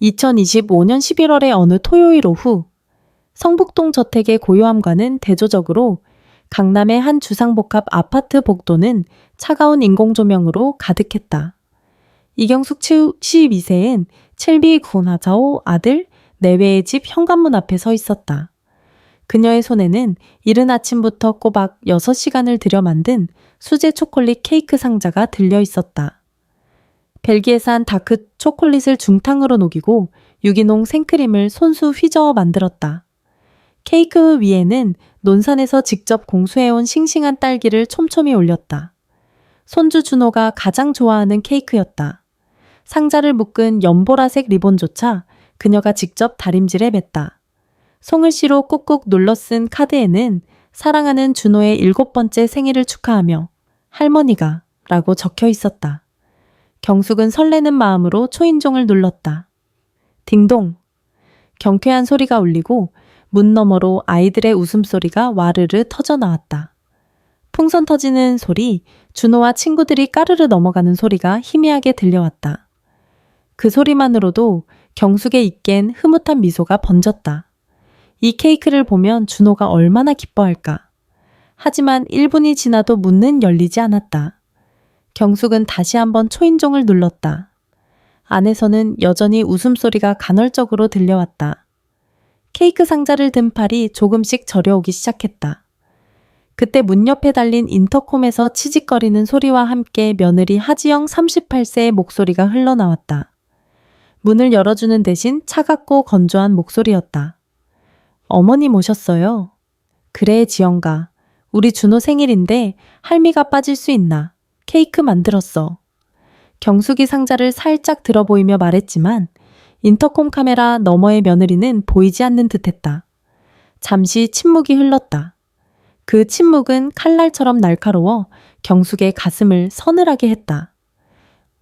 2025년 11월의 어느 토요일 오후, 성북동 저택의 고요함과는 대조적으로 강남의 한 주상복합 아파트 복도는 차가운 인공조명으로 가득했다. 이경숙 12세는 첼비 군하자오 아들 내외의 집 현관문 앞에 서 있었다. 그녀의 손에는 이른 아침부터 꼬박 6시간을 들여 만든 수제 초콜릿 케이크 상자가 들려 있었다. 벨기에산 다크 초콜릿을 중탕으로 녹이고 유기농 생크림을 손수 휘저어 만들었다. 케이크 위에는 논산에서 직접 공수해온 싱싱한 딸기를 촘촘히 올렸다. 손주 준호가 가장 좋아하는 케이크였다. 상자를 묶은 연보라색 리본조차 그녀가 직접 다림질에 맸다. 송글씨로 꾹꾹 눌러 쓴 카드에는 사랑하는 준호의 7번째 생일을 축하하며 할머니가 라고 적혀 있었다. 경숙은 설레는 마음으로 초인종을 눌렀다. 딩동. 경쾌한 소리가 울리고 문 너머로 아이들의 웃음소리가 와르르 터져나왔다. 풍선 터지는 소리, 준호와 친구들이 까르르 넘어가는 소리가 희미하게 들려왔다. 그 소리만으로도 경숙의 입겐 흐뭇한 미소가 번졌다. 이 케이크를 보면 준호가 얼마나 기뻐할까. 하지만 1분이 지나도 문은 열리지 않았다. 경숙은 다시 한번 초인종을 눌렀다. 안에서는 여전히 웃음소리가 간헐적으로 들려왔다. 케이크 상자를 든 팔이 조금씩 저려오기 시작했다. 그때 문 옆에 달린 인터콤에서 치직거리는 소리와 함께 며느리 하지영 38세의 목소리가 흘러나왔다. 문을 열어주는 대신 차갑고 건조한 목소리였다. 어머님 오셨어요. 그래 지영가. 우리 준호 생일인데 할미가 빠질 수 있나. 케이크 만들었어. 경숙이 상자를 살짝 들어 보이며 말했지만 인터콤 카메라 너머의 며느리는 보이지 않는 듯했다. 잠시 침묵이 흘렀다. 그 침묵은 칼날처럼 날카로워 경숙의 가슴을 서늘하게 했다.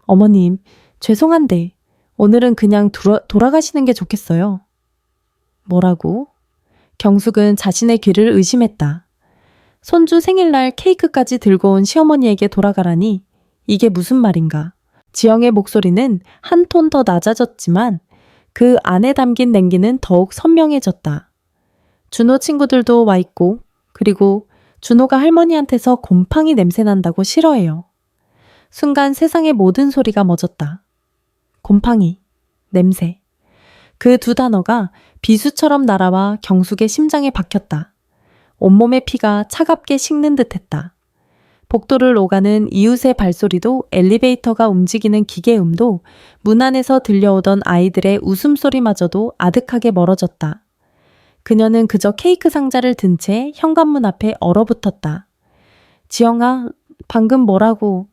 어머님, 죄송한데 오늘은 그냥 돌아가시는 게 좋겠어요. 뭐라고? 경숙은 자신의 귀를 의심했다. 손주 생일날 케이크까지 들고 온 시어머니에게 돌아가라니 이게 무슨 말인가. 지영의 목소리는 한 톤 더 낮아졌지만 그 안에 담긴 냉기는 더욱 선명해졌다. 준호 친구들도 와 있고 그리고 준호가 할머니한테서 곰팡이 냄새 난다고 싫어해요. 순간 세상의 모든 소리가 멎었다. 곰팡이, 냄새. 그 두 단어가 비수처럼 날아와 경숙의 심장에 박혔다. 온몸의 피가 차갑게 식는 듯했다. 복도를 오가는 이웃의 발소리도 엘리베이터가 움직이는 기계음도 문 안에서 들려오던 아이들의 웃음소리마저도 아득하게 멀어졌다. 그녀는 그저 케이크 상자를 든 채 현관문 앞에 얼어붙었다. 지영아, 방금 뭐라고?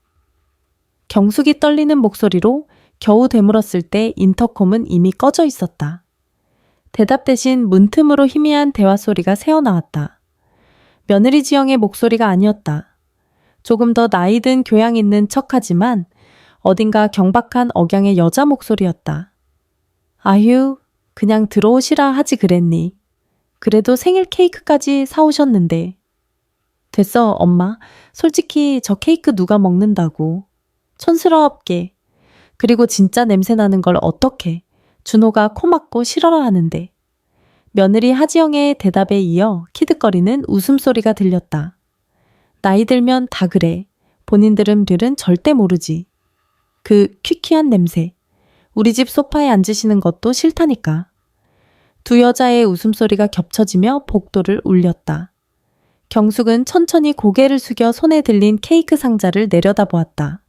경숙이 떨리는 목소리로 겨우 되물었을 때 인터콤은 이미 꺼져 있었다. 대답 대신 문틈으로 희미한 대화 소리가 새어나왔다. 며느리 지영의 목소리가 아니었다. 조금 더 나이 든 교양 있는 척하지만 어딘가 경박한 억양의 여자 목소리였다. 아휴, 그냥 들어오시라 하지 그랬니. 그래도 생일 케이크까지 사오셨는데. 됐어, 엄마. 솔직히 저 케이크 누가 먹는다고. 촌스럽게. 그리고 진짜 냄새 나는 걸 어떡해. 준호가 코 막고 싫어라 하는데. 며느리 하지영의 대답에 이어 키득거리는 웃음소리가 들렸다. 나이 들면 다 그래. 본인들은 절대 모르지. 그 퀴퀴한 냄새. 우리 집 소파에 앉으시는 것도 싫다니까. 두 여자의 웃음소리가 겹쳐지며 복도를 울렸다. 경숙은 천천히 고개를 숙여 손에 들린 케이크 상자를 내려다보았다.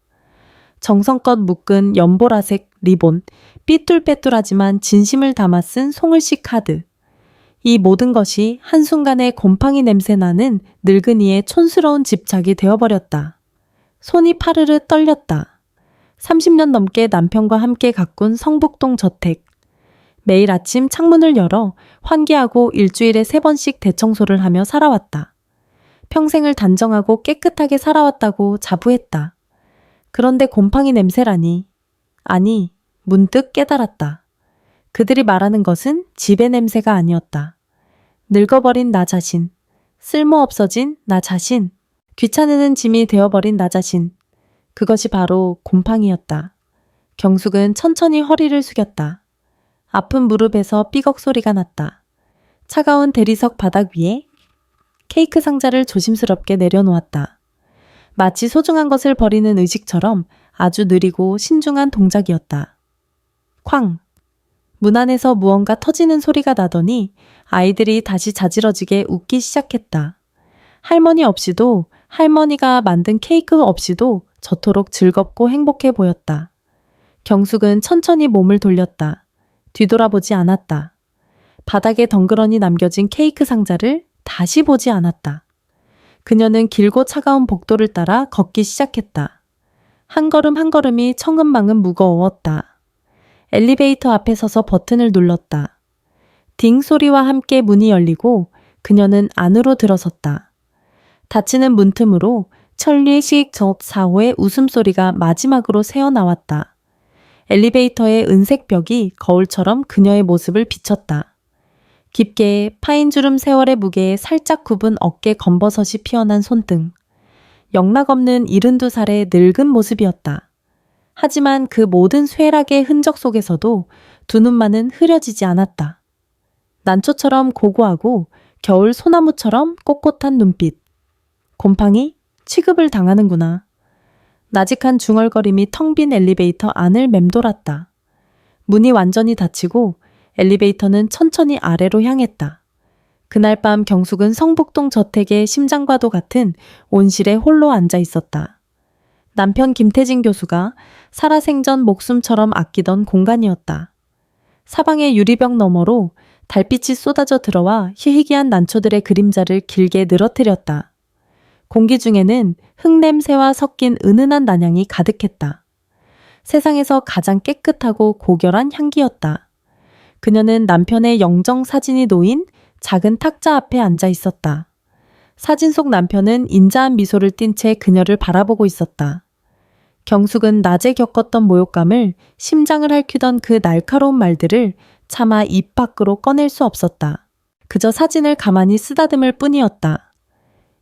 정성껏 묶은 연보라색 리본, 삐뚤빼뚤하지만 진심을 담아 쓴 송글씨 카드. 이 모든 것이 한순간에 곰팡이 냄새 나는 늙은이의 촌스러운 집착이 되어버렸다. 손이 파르르 떨렸다. 30년 넘게 남편과 함께 가꾼 성북동 저택. 매일 아침 창문을 열어 환기하고 일주일에 3번씩 대청소를 하며 살아왔다. 평생을 단정하고 깨끗하게 살아왔다고 자부했다. 그런데 곰팡이 냄새라니. 아니, 문득 깨달았다. 그들이 말하는 것은 집의 냄새가 아니었다. 늙어버린 나 자신, 쓸모없어진 나 자신, 귀찮은 짐이 되어버린 나 자신. 그것이 바로 곰팡이였다. 경숙은 천천히 허리를 숙였다. 아픈 무릎에서 삐걱 소리가 났다. 차가운 대리석 바닥 위에 케이크 상자를 조심스럽게 내려놓았다. 마치 소중한 것을 버리는 의식처럼 아주 느리고 신중한 동작이었다. 쾅! 문 안에서 무언가 터지는 소리가 나더니 아이들이 다시 자지러지게 웃기 시작했다. 할머니 없이도, 할머니가 만든 케이크 없이도 저토록 즐겁고 행복해 보였다. 경숙은 천천히 몸을 돌렸다. 뒤돌아보지 않았다. 바닥에 덩그러니 남겨진 케이크 상자를 다시 보지 않았다. 그녀는 길고 차가운 복도를 따라 걷기 시작했다. 한 걸음 한 걸음이 천근만근 무거웠다. 엘리베이터 앞에 서서 버튼을 눌렀다. 딩 소리와 함께 문이 열리고 그녀는 안으로 들어섰다. 닫히는 문틈으로 천리식 저 4호의 웃음소리가 마지막으로 새어나왔다. 엘리베이터의 은색 벽이 거울처럼 그녀의 모습을 비쳤다. 깊게 파인주름 세월의 무게에 살짝 굽은 어깨 검버섯이 피어난 손등. 영락없는 72살의 늙은 모습이었다. 하지만 그 모든 쇠락의 흔적 속에서도 두 눈만은 흐려지지 않았다. 난초처럼 고고하고 겨울 소나무처럼 꼿꼿한 눈빛. 곰팡이? 취급을 당하는구나. 나직한 중얼거림이 텅 빈 엘리베이터 안을 맴돌았다. 문이 완전히 닫히고 엘리베이터는 천천히 아래로 향했다. 그날 밤 경숙은 성북동 저택의 심장과도 같은 온실에 홀로 앉아 있었다. 남편 김태진 교수가 살아생전 목숨처럼 아끼던 공간이었다. 사방의 유리벽 너머로 달빛이 쏟아져 들어와 희희기한 난초들의 그림자를 길게 늘어뜨렸다. 공기 중에는 흙냄새와 섞인 은은한 난향이 가득했다. 세상에서 가장 깨끗하고 고결한 향기였다. 그녀는 남편의 영정 사진이 놓인 작은 탁자 앞에 앉아 있었다. 사진 속 남편은 인자한 미소를 띤 채 그녀를 바라보고 있었다. 경숙은 낮에 겪었던 모욕감을, 심장을 핥히던 그 날카로운 말들을 차마 입 밖으로 꺼낼 수 없었다. 그저 사진을 가만히 쓰다듬을 뿐이었다.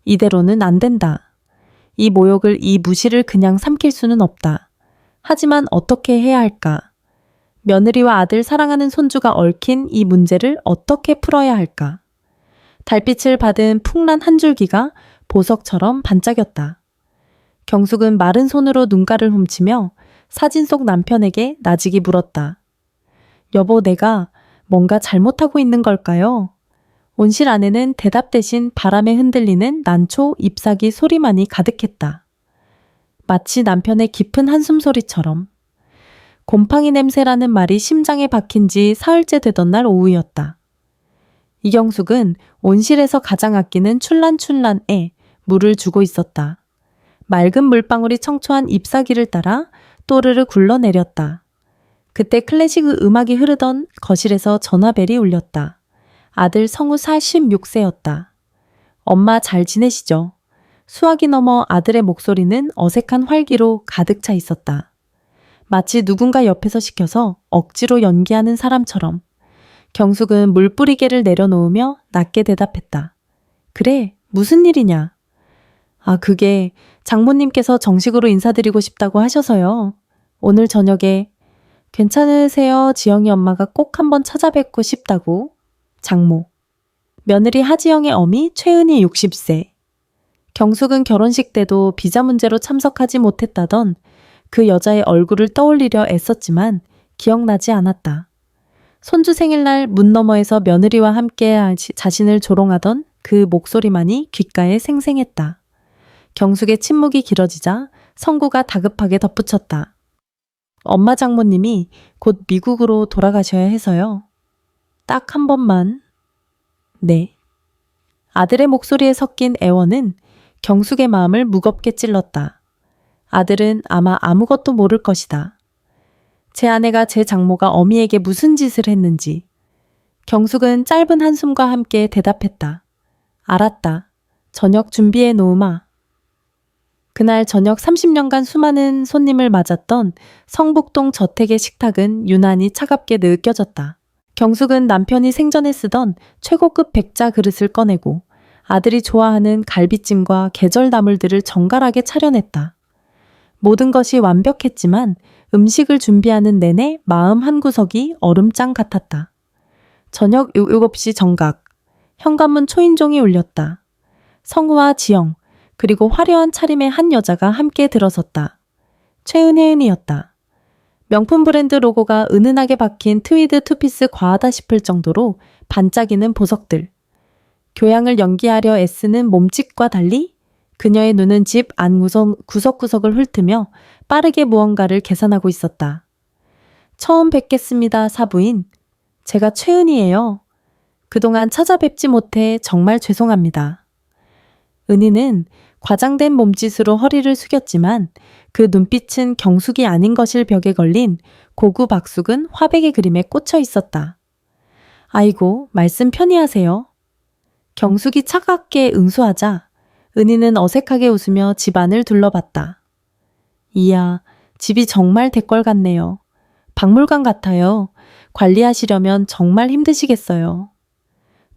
이대로는 안 된다. 이 모욕을, 이 무시를 그냥 삼킬 수는 없다. 하지만 어떻게 해야 할까? 며느리와 아들 사랑하는 손주가 얽힌 이 문제를 어떻게 풀어야 할까? 달빛을 받은 풍란 한 줄기가 보석처럼 반짝였다. 경숙은 마른 손으로 눈가를 훔치며 사진 속 남편에게 나직이 물었다. 여보, 내가 뭔가 잘못하고 있는 걸까요? 온실 안에는 대답 대신 바람에 흔들리는 난초 잎사귀 소리만이 가득했다. 마치 남편의 깊은 한숨 소리처럼. 곰팡이 냄새라는 말이 심장에 박힌 지 사흘째 되던 날 오후였다. 이경숙은 온실에서 가장 아끼는 춘란춘란에 물을 주고 있었다. 맑은 물방울이 청초한 잎사귀를 따라 또르르 굴러내렸다. 그때 클래식 음악이 흐르던 거실에서 전화벨이 울렸다. 아들 성우 46세였다. 엄마 잘 지내시죠? 수화기 너머 아들의 목소리는 어색한 활기로 가득 차 있었다. 마치 누군가 옆에서 시켜서 억지로 연기하는 사람처럼. 경숙은 물뿌리개를 내려놓으며 낮게 대답했다. 그래, 무슨 일이냐? 아, 그게 장모님께서 정식으로 인사드리고 싶다고 하셔서요. 오늘 저녁에 괜찮으세요? 지영이 엄마가 꼭 한번 찾아뵙고 싶다고. 장모. 며느리 하지영의 어미 최은희 60세. 경숙은 결혼식 때도 비자 문제로 참석하지 못했다던 그 여자의 얼굴을 떠올리려 애썼지만 기억나지 않았다. 손주 생일날 문 너머에서 며느리와 함께 자신을 조롱하던 그 목소리만이 귓가에 생생했다. 경숙의 침묵이 길어지자 성구가 다급하게 덧붙였다. 엄마 장모님이 곧 미국으로 돌아가셔야 해서요. 딱 한 번만. 네. 아들의 목소리에 섞인 애원은 경숙의 마음을 무겁게 찔렀다. 아들은 아마 아무것도 모를 것이다. 제 아내가 제 장모가 어미에게 무슨 짓을 했는지. 경숙은 짧은 한숨과 함께 대답했다. 알았다. 저녁 준비해 놓으마. 그날 저녁 30년간 수많은 손님을 맞았던 성북동 저택의 식탁은 유난히 차갑게 느껴졌다. 경숙은 남편이 생전에 쓰던 최고급 백자 그릇을 꺼내고 아들이 좋아하는 갈비찜과 계절 나물들을 정갈하게 차려냈다. 모든 것이 완벽했지만 음식을 준비하는 내내 마음 한구석이 얼음장 같았다. 저녁 7시 정각, 현관문 초인종이 울렸다. 성우와 지영, 그리고 화려한 차림의 한 여자가 함께 들어섰다. 최은혜은이었다. 명품 브랜드 로고가 은은하게 박힌 트위드 투피스 과하다 싶을 정도로 반짝이는 보석들. 교양을 연기하려 애쓰는 몸짓과 달리 그녀의 눈은 집 안 구석구석을 훑으며 빠르게 무언가를 계산하고 있었다. 처음 뵙겠습니다, 사부인. 제가 최은희예요. 그동안 찾아뵙지 못해 정말 죄송합니다. 은희는 과장된 몸짓으로 허리를 숙였지만 그 눈빛은 경숙이 아닌 것일 벽에 걸린 고구 박숙은 화백의 그림에 꽂혀 있었다. 아이고, 말씀 편히 하세요. 경숙이 차갑게 응수하자 은희는 어색하게 웃으며 집 안을 둘러봤다. 이야, 집이 정말 대궐 같네요. 박물관 같아요. 관리하시려면 정말 힘드시겠어요.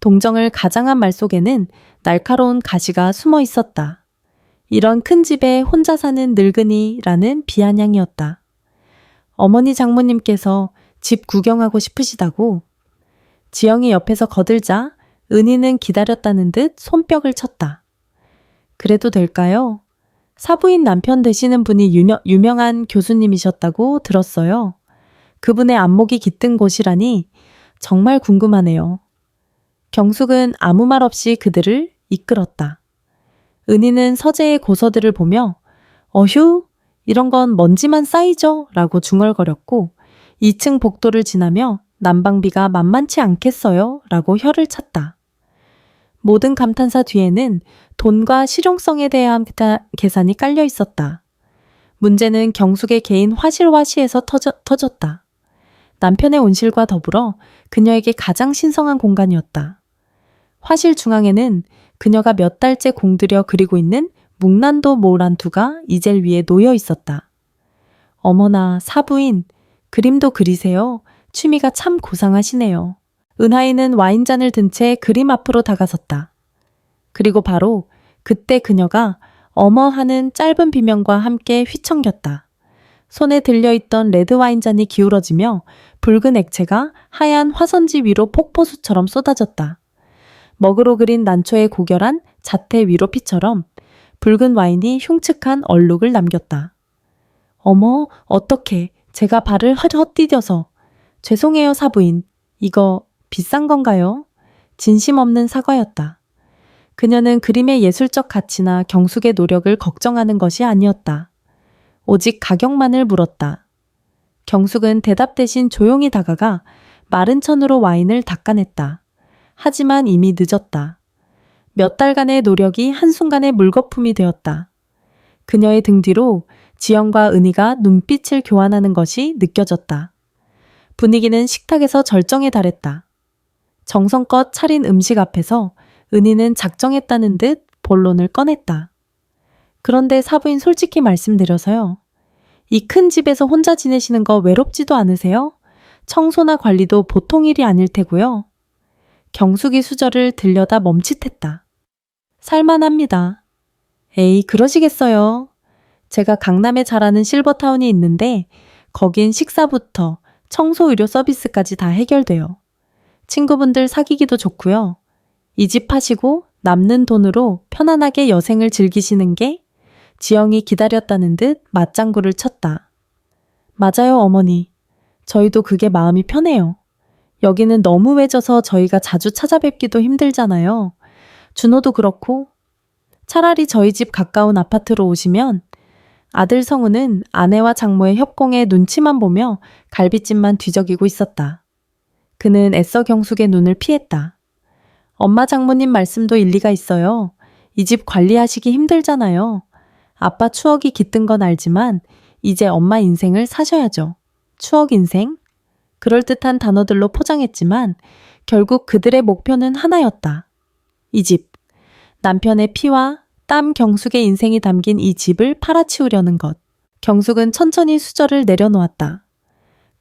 동정을 가장한 말 속에는 날카로운 가시가 숨어 있었다. 이런 큰 집에 혼자 사는 늙은이라는 비아냥이었다. 어머니 장모님께서 집 구경하고 싶으시다고. 지영이 옆에서 거들자 은희는 기다렸다는 듯 손뼉을 쳤다. 그래도 될까요? 사부인 남편 되시는 분이 유명한 교수님이셨다고 들었어요. 그분의 안목이 깃든 곳이라니 정말 궁금하네요. 경숙은 아무 말 없이 그들을 이끌었다. 은희는 서재의 고서들을 보며 어휴, 이런 건 먼지만 쌓이죠? 라고 중얼거렸고 2층 복도를 지나며 난방비가 만만치 않겠어요? 라고 혀를 찼다. 모든 감탄사 뒤에는 돈과 실용성에 대한 계산이 깔려 있었다. 문제는 경숙의 개인 화실화시에서 터졌다. 남편의 온실과 더불어 그녀에게 가장 신성한 공간이었다. 화실 중앙에는 그녀가 몇 달째 공들여 그리고 있는 묵난도 모란투가 이젤 위에 놓여 있었다. 어머나, 사부인, 그림도 그리세요? 취미가 참 고상하시네요. 은하이는 와인잔을 든 채 그림 앞으로 다가섰다. 그리고 바로 그때 그녀가 어머 하는 짧은 비명과 함께 휘청겼다. 손에 들려있던 레드 와인잔이 기울어지며 붉은 액체가 하얀 화선지 위로 폭포수처럼 쏟아졌다. 먹으로 그린 난초의 고결한 자태 위로 피처럼 붉은 와인이 흉측한 얼룩을 남겼다. 어머, 어떡해. 제가 발을 헛디뎌서. 죄송해요, 사부인. 이거 비싼 건가요? 진심 없는 사과였다. 그녀는 그림의 예술적 가치나 경숙의 노력을 걱정하는 것이 아니었다. 오직 가격만을 물었다. 경숙은 대답 대신 조용히 다가가 마른 천으로 와인을 닦아냈다. 하지만 이미 늦었다. 몇 달간의 노력이 한순간에 물거품이 되었다. 그녀의 등 뒤로 지영과 은희가 눈빛을 교환하는 것이 느껴졌다. 분위기는 식탁에서 절정에 달했다. 정성껏 차린 음식 앞에서 은희는 작정했다는 듯 본론을 꺼냈다. 그런데 사부인 솔직히 말씀드려서요. 이 큰 집에서 혼자 지내시는 거 외롭지도 않으세요? 청소나 관리도 보통 일이 아닐 테고요. 경숙이 수저를 들여다 멈칫했다. 살만합니다. 에이, 그러시겠어요. 제가 강남에 잘 아는 실버타운이 있는데 거긴 식사부터 청소 의료 서비스까지 다 해결돼요. 친구분들 사귀기도 좋고요. 이 집 파시고 남는 돈으로 편안하게 여생을 즐기시는 게 지영이 기다렸다는 듯 맞장구를 쳤다. 맞아요, 어머니. 저희도 그게 마음이 편해요. 여기는 너무 외져서 저희가 자주 찾아뵙기도 힘들잖아요. 준호도 그렇고. 차라리 저희 집 가까운 아파트로 오시면 아들 성우는 아내와 장모의 협공에 눈치만 보며 갈비찜만 뒤적이고 있었다. 그는 애써 경숙의 눈을 피했다. 엄마 장모님 말씀도 일리가 있어요. 이 집 관리하시기 힘들잖아요. 아빠 추억이 깃든 건 알지만 이제 엄마 인생을 사셔야죠. 추억 인생? 그럴듯한 단어들로 포장했지만 결국 그들의 목표는 하나였다. 이 집. 남편의 피와 땀 경숙의 인생이 담긴 이 집을 팔아치우려는 것. 경숙은 천천히 수저를 내려놓았다.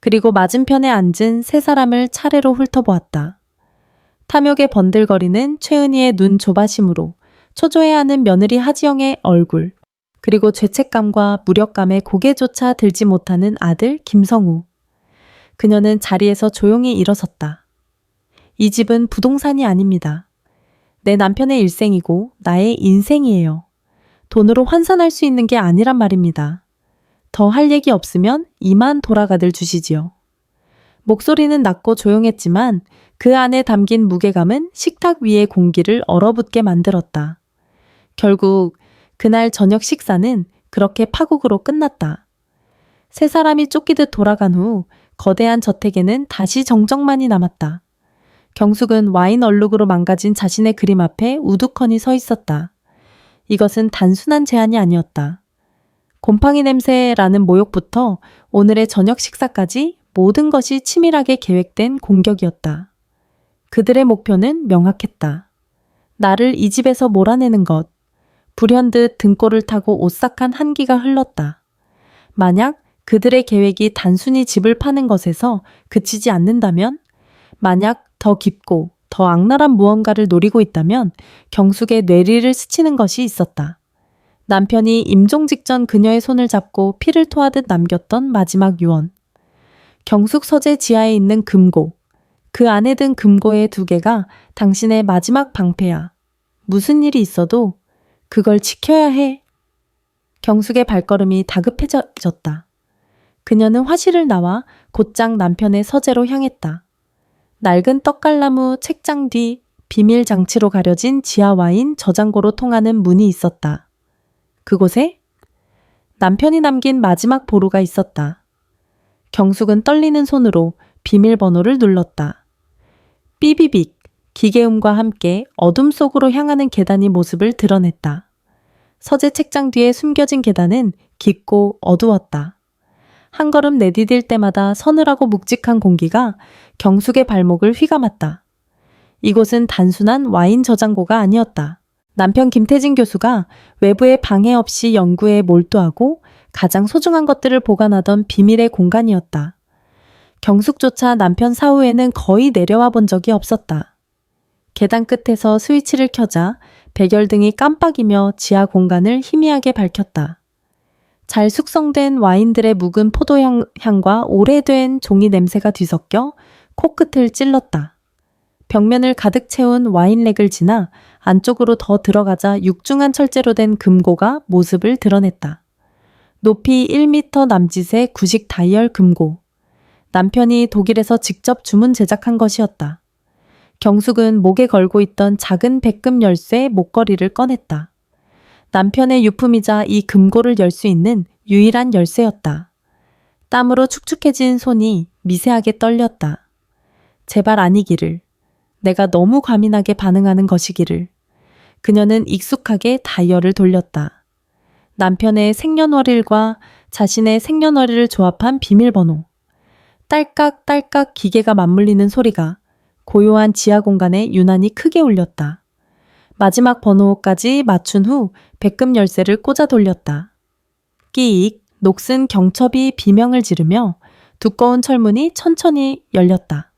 그리고 맞은편에 앉은 세 사람을 차례로 훑어보았다. 탐욕에 번들거리는 최은희의 눈 조바심으로 초조해하는 며느리 하지영의 얼굴, 그리고 죄책감과 무력감에 고개조차 들지 못하는 아들 김성우. 그녀는 자리에서 조용히 일어섰다. 이 집은 부동산이 아닙니다. 내 남편의 일생이고 나의 인생이에요. 돈으로 환산할 수 있는 게 아니란 말입니다. 더 할 얘기 없으면 이만 돌아가들 주시지요. 목소리는 낮고 조용했지만 그 안에 담긴 무게감은 식탁 위의 공기를 얼어붙게 만들었다. 결국 그날 저녁 식사는 그렇게 파국으로 끝났다. 세 사람이 쫓기듯 돌아간 후 거대한 저택에는 다시 정적만이 남았다. 경숙은 와인 얼룩으로 망가진 자신의 그림 앞에 우두커니 서 있었다. 이것은 단순한 제안이 아니었다. 곰팡이 냄새라는 모욕부터 오늘의 저녁 식사까지 모든 것이 치밀하게 계획된 공격이었다. 그들의 목표는 명확했다. 나를 이 집에서 몰아내는 것. 불현듯 등골을 타고 오싹한 한기가 흘렀다. 만약 그들의 계획이 단순히 집을 파는 것에서 그치지 않는다면, 만약 더 깊고 더 악랄한 무언가를 노리고 있다면 경숙의 뇌리를 스치는 것이 있었다. 남편이 임종 직전 그녀의 손을 잡고 피를 토하듯 남겼던 마지막 유언. 경숙 서재 지하에 있는 금고. 그 안에 든 금고의 2개가 당신의 마지막 방패야. 무슨 일이 있어도 그걸 지켜야 해. 경숙의 발걸음이 다급해졌다. 그녀는 화실을 나와 곧장 남편의 서재로 향했다. 낡은 떡갈나무 책장 뒤 비밀 장치로 가려진 지하 와인 저장고로 통하는 문이 있었다. 그곳에 남편이 남긴 마지막 보루가 있었다. 경숙은 떨리는 손으로 비밀번호를 눌렀다. 삐비빅, 기계음과 함께 어둠 속으로 향하는 계단이 모습을 드러냈다. 서재 책장 뒤에 숨겨진 계단은 깊고 어두웠다. 한 걸음 내디딜 때마다 서늘하고 묵직한 공기가 경숙의 발목을 휘감았다. 이곳은 단순한 와인 저장고가 아니었다. 남편 김태진 교수가 외부의 방해 없이 연구에 몰두하고 가장 소중한 것들을 보관하던 비밀의 공간이었다. 경숙조차 남편 사후에는 거의 내려와 본 적이 없었다. 계단 끝에서 스위치를 켜자 백열등이 깜빡이며 지하 공간을 희미하게 밝혔다. 잘 숙성된 와인들의 묵은 포도향과 오래된 종이 냄새가 뒤섞여 코끝을 찔렀다. 벽면을 가득 채운 와인렉을 지나 안쪽으로 더 들어가자 육중한 철제로 된 금고가 모습을 드러냈다. 높이 1m 남짓의 구식 다이얼 금고. 남편이 독일에서 직접 주문 제작한 것이었다. 경숙은 목에 걸고 있던 작은 백금 열쇠 목걸이를 꺼냈다. 남편의 유품이자 이 금고를 열 수 있는 유일한 열쇠였다. 땀으로 축축해진 손이 미세하게 떨렸다. 제발 아니기를. 내가 너무 과민하게 반응하는 것이기를. 그녀는 익숙하게 다이얼을 돌렸다. 남편의 생년월일과 자신의 생년월일을 조합한 비밀번호. 딸깍딸깍 기계가 맞물리는 소리가 고요한 지하 공간에 유난히 크게 울렸다. 마지막 번호까지 맞춘 후 백금 열쇠를 꽂아 돌렸다. 끼익, 녹슨 경첩이 비명을 지르며 두꺼운 철문이 천천히 열렸다.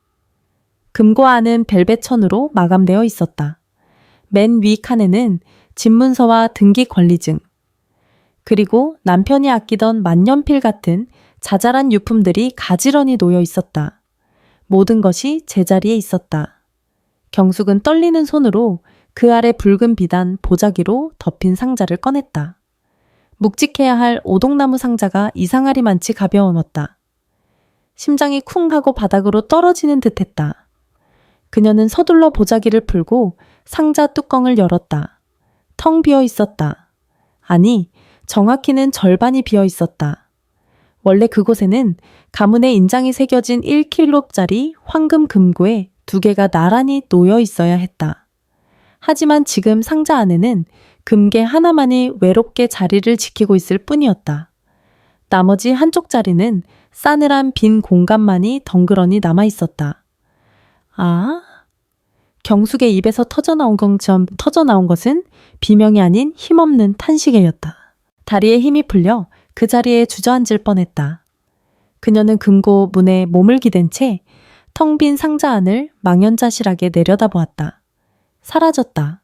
금고 안은 벨벳 천으로 마감되어 있었다. 맨 위 칸에는 집문서와 등기 권리증, 그리고 남편이 아끼던 만년필 같은 자잘한 유품들이 가지런히 놓여 있었다. 모든 것이 제자리에 있었다. 경숙은 떨리는 손으로 그 아래 붉은 비단 보자기로 덮인 상자를 꺼냈다. 묵직해야 할 오동나무 상자가 이상하리만치 가벼웠다. 심장이 쿵 하고 바닥으로 떨어지는 듯했다. 그녀는 서둘러 보자기를 풀고 상자 뚜껑을 열었다. 텅 비어 있었다. 아니, 정확히는 절반이 비어 있었다. 원래 그곳에는 가문의 인장이 새겨진 1kg짜리 황금 금고에 2개가 나란히 놓여 있어야 했다. 하지만 지금 상자 안에는 금괴 하나만이 외롭게 자리를 지키고 있을 뿐이었다. 나머지 한쪽 자리는 싸늘한 빈 공간만이 덩그러니 남아 있었다. 아? 경숙의 입에서 터져나온 것은 비명이 아닌 힘없는 탄식이었다. 다리에 힘이 풀려 그 자리에 주저앉을 뻔했다. 그녀는 금고 문에 몸을 기댄 채 텅 빈 상자 안을 망연자실하게 내려다보았다. 사라졌다.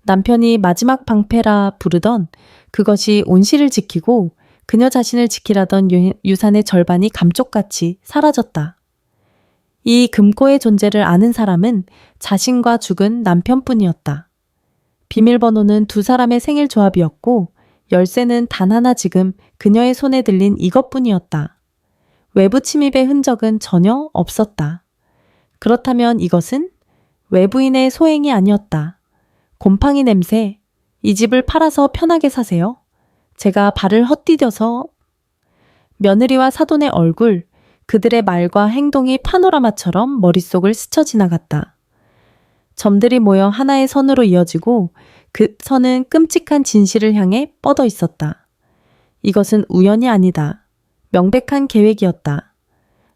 남편이 마지막 방패라 부르던 그것이 온실을 지키고 그녀 자신을 지키라던 유산의 절반이 감쪽같이 사라졌다. 이 금고의 존재를 아는 사람은 자신과 죽은 남편뿐이었다. 비밀번호는 두 사람의 생일 조합이었고 열쇠는 단 하나 지금 그녀의 손에 들린 이것뿐이었다. 외부 침입의 흔적은 전혀 없었다. 그렇다면 이것은 외부인의 소행이 아니었다. 곰팡이 냄새, 이 집을 팔아서 편하게 사세요. 제가 발을 헛디뎌서. 며느리와 사돈의 얼굴, 그들의 말과 행동이 파노라마처럼 머릿속을 스쳐 지나갔다. 점들이 모여 하나의 선으로 이어지고 그 선은 끔찍한 진실을 향해 뻗어 있었다. 이것은 우연이 아니다. 명백한 계획이었다.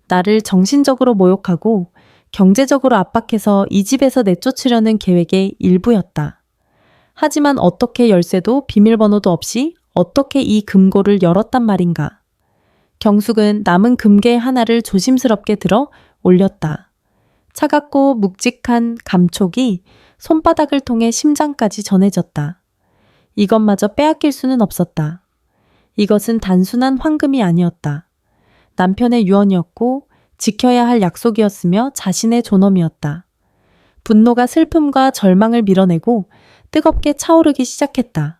나를 정신적으로 모욕하고 경제적으로 압박해서 이 집에서 내쫓으려는 계획의 일부였다. 하지만 어떻게 열쇠도 비밀번호도 없이 어떻게 이 금고를 열었단 말인가. 경숙은 남은 금괴 하나를 조심스럽게 들어 올렸다. 차갑고 묵직한 감촉이 손바닥을 통해 심장까지 전해졌다. 이것마저 빼앗길 수는 없었다. 이것은 단순한 황금이 아니었다. 남편의 유언이었고 지켜야 할 약속이었으며 자신의 존엄이었다. 분노가 슬픔과 절망을 밀어내고 뜨겁게 차오르기 시작했다.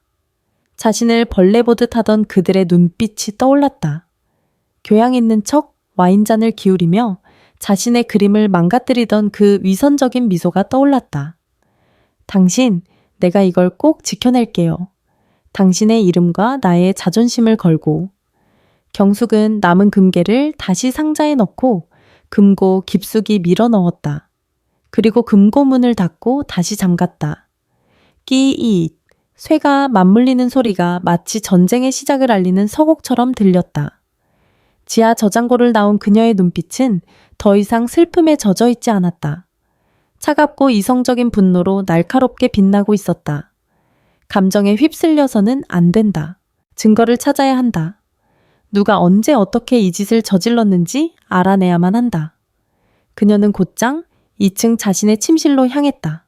자신을 벌레 보듯 하던 그들의 눈빛이 떠올랐다. 교양 있는 척 와인잔을 기울이며 자신의 그림을 망가뜨리던 그 위선적인 미소가 떠올랐다. 당신, 내가 이걸 꼭 지켜낼게요. 당신의 이름과 나의 자존심을 걸고. 경숙은 남은 금괴를 다시 상자에 넣고 금고 깊숙이 밀어 넣었다. 그리고 금고 문을 닫고 다시 잠갔다. 끼잇, 쇠가 맞물리는 소리가 마치 전쟁의 시작을 알리는 서곡처럼 들렸다. 지하 저장고를 나온 그녀의 눈빛은 더 이상 슬픔에 젖어 있지 않았다. 차갑고 이성적인 분노로 날카롭게 빛나고 있었다. 감정에 휩쓸려서는 안 된다. 증거를 찾아야 한다. 누가 언제 어떻게 이 짓을 저질렀는지 알아내야만 한다. 그녀는 곧장 2층 자신의 침실로 향했다.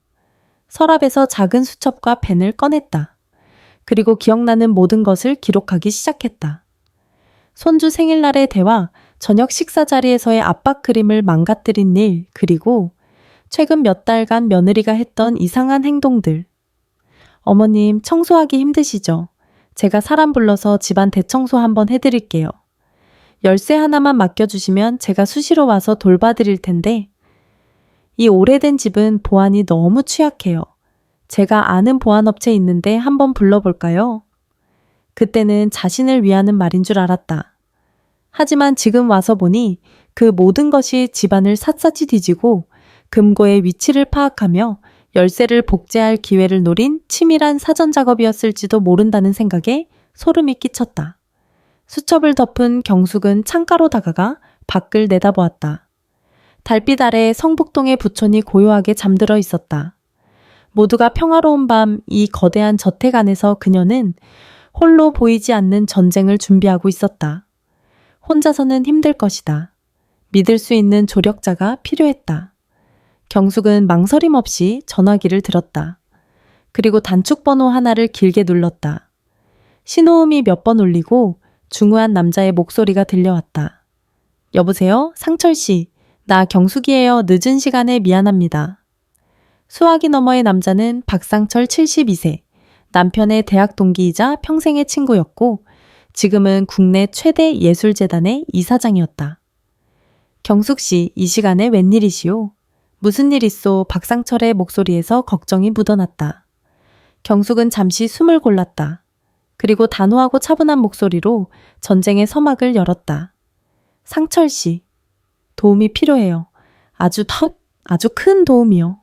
서랍에서 작은 수첩과 펜을 꺼냈다. 그리고 기억나는 모든 것을 기록하기 시작했다. 손주 생일날의 대화, 저녁 식사 자리에서의 압박 그림을 망가뜨린 일, 그리고 최근 몇 달간 며느리가 했던 이상한 행동들. 어머님, 청소하기 힘드시죠? 제가 사람 불러서 집안 대청소 한번 해드릴게요. 열쇠 하나만 맡겨주시면 제가 수시로 와서 돌봐드릴 텐데 이 오래된 집은 보안이 너무 취약해요. 제가 아는 보안업체 있는데 한번 불러볼까요? 그때는 자신을 위하는 말인 줄 알았다. 하지만 지금 와서 보니 그 모든 것이 집안을 샅샅이 뒤지고 금고의 위치를 파악하며 열쇠를 복제할 기회를 노린 치밀한 사전 작업이었을지도 모른다는 생각에 소름이 끼쳤다. 수첩을 덮은 경숙은 창가로 다가가 밖을 내다보았다. 달빛 아래 성북동의 부촌이 고요하게 잠들어 있었다. 모두가 평화로운 밤 이 거대한 저택 안에서 그녀는 홀로 보이지 않는 전쟁을 준비하고 있었다. 혼자서는 힘들 것이다. 믿을 수 있는 조력자가 필요했다. 경숙은 망설임 없이 전화기를 들었다. 그리고 단축번호 하나를 길게 눌렀다. 신호음이 몇 번 울리고 중후한 남자의 목소리가 들려왔다. 여보세요? 상철 씨. 나 경숙이에요. 늦은 시간에 미안합니다. 수화기 너머의 남자는 박상철 72세. 남편의 대학 동기이자 평생의 친구였고 지금은 국내 최대 예술재단의 이사장이었다. 경숙 씨, 이 시간에 웬일이시오? 무슨 일 있소? 박상철의 목소리에서 걱정이 묻어났다. 경숙은 잠시 숨을 골랐다. 그리고 단호하고 차분한 목소리로 전쟁의 서막을 열었다. 상철 씨, 도움이 필요해요. 아주 큰 도움이요.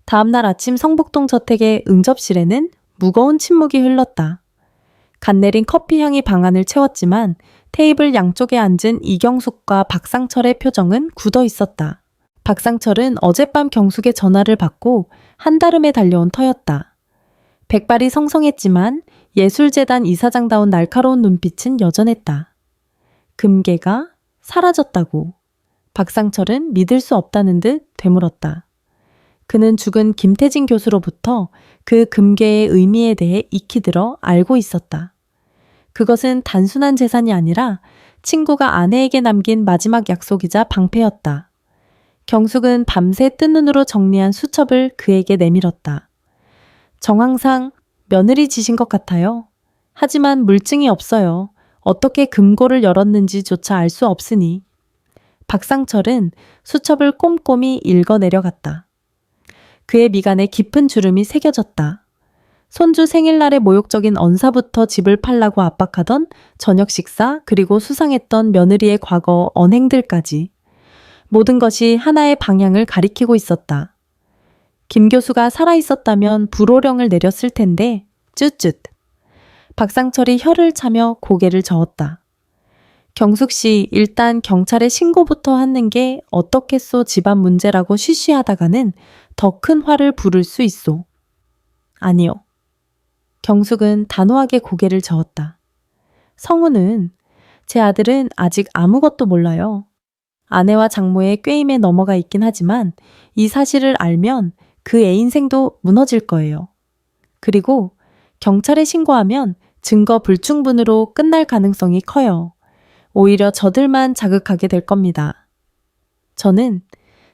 다음날 아침 성북동 저택의 응접실에는 무거운 침묵이 흘렀다. 갓 내린 커피 향이 방안을 채웠지만 테이블 양쪽에 앉은 이경숙과 박상철의 표정은 굳어 있었다. 박상철은 어젯밤 경숙의 전화를 받고 한달음에 달려온 터였다. 백발이 성성했지만 예술재단 이사장다운 날카로운 눈빛은 여전했다. 금괴가 사라졌다고. 박상철은 믿을 수 없다는 듯 되물었다. 그는 죽은 김태진 교수로부터 그 금괴의 의미에 대해 익히 들어 알고 있었다. 그것은 단순한 재산이 아니라 친구가 아내에게 남긴 마지막 약속이자 방패였다. 경숙은 밤새 뜬 눈으로 정리한 수첩을 그에게 내밀었다. 정황상 며느리 지신 것 같아요. 하지만 물증이 없어요. 어떻게 금고를 열었는지조차 알 수 없으니. 박상철은 수첩을 꼼꼼히 읽어 내려갔다. 그의 미간에 깊은 주름이 새겨졌다. 손주 생일날의 모욕적인 언사부터 집을 팔라고 압박하던 저녁 식사 그리고 수상했던 며느리의 과거 언행들까지 모든 것이 하나의 방향을 가리키고 있었다. 김 교수가 살아있었다면 불호령을 내렸을 텐데 쯧쯧. 박상철이 혀를 차며 고개를 저었다. 경숙 씨, 일단 경찰에 신고부터 하는 게 어떻겠소 집안 문제라고 쉬쉬하다가는 더 큰 화를 부를 수 있소. 아니요. 경숙은 단호하게 고개를 저었다. 성우는 제 아들은 아직 아무것도 몰라요. 아내와 장모의 꾀임에 넘어가 있긴 하지만 이 사실을 알면 그 애 인생도 무너질 거예요. 그리고 경찰에 신고하면 증거 불충분으로 끝날 가능성이 커요. 오히려 저들만 자극하게 될 겁니다. 저는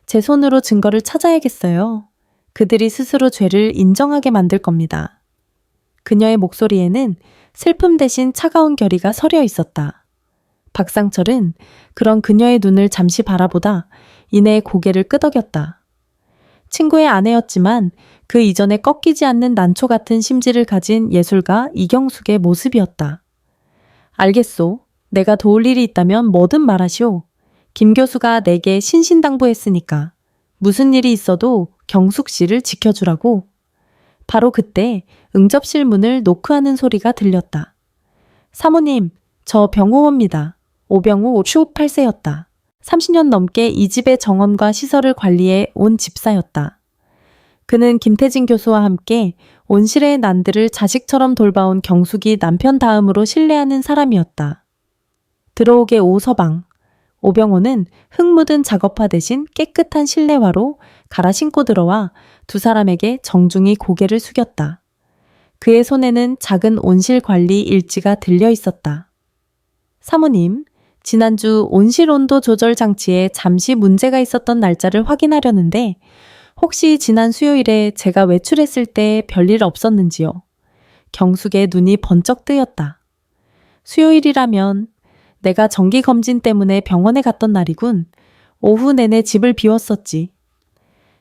제 손으로 증거를 찾아야겠어요. 그들이 스스로 죄를 인정하게 만들 겁니다. 그녀의 목소리에는 슬픔 대신 차가운 결의가 서려 있었다. 박상철은 그런 그녀의 눈을 잠시 바라보다 이내 고개를 끄덕였다. 친구의 아내였지만 그 이전에 꺾이지 않는 난초 같은 심지를 가진 예술가 이경숙의 모습이었다. 알겠소. 내가 도울 일이 있다면 뭐든 말하시오. 김 교수가 내게 신신당부했으니까 무슨 일이 있어도 경숙 씨를 지켜주라고. 바로 그때 응접실 문을 노크하는 소리가 들렸다. 사모님, 저 병호입니다. 오병호 58세였다. 30년 넘게 이 집의 정원과 시설을 관리해 온 집사였다. 그는 김태진 교수와 함께 온실의 난들을 자식처럼 돌봐온 경숙이 남편 다음으로 신뢰하는 사람이었다. 들어오게 오서방. 오병호는 흙 묻은 작업화 대신 깨끗한 실내화로 갈아 신고 들어와 두 사람에게 정중히 고개를 숙였다. 그의 손에는 작은 온실 관리 일지가 들려 있었다. 사모님, 지난주 온실 온도 조절 장치에 잠시 문제가 있었던 날짜를 확인하려는데 혹시 지난 수요일에 제가 외출했을 때 별일 없었는지요? 경숙의 눈이 번쩍 뜨였다. 수요일이라면 내가 정기검진 때문에 병원에 갔던 날이군. 오후 내내 집을 비웠었지.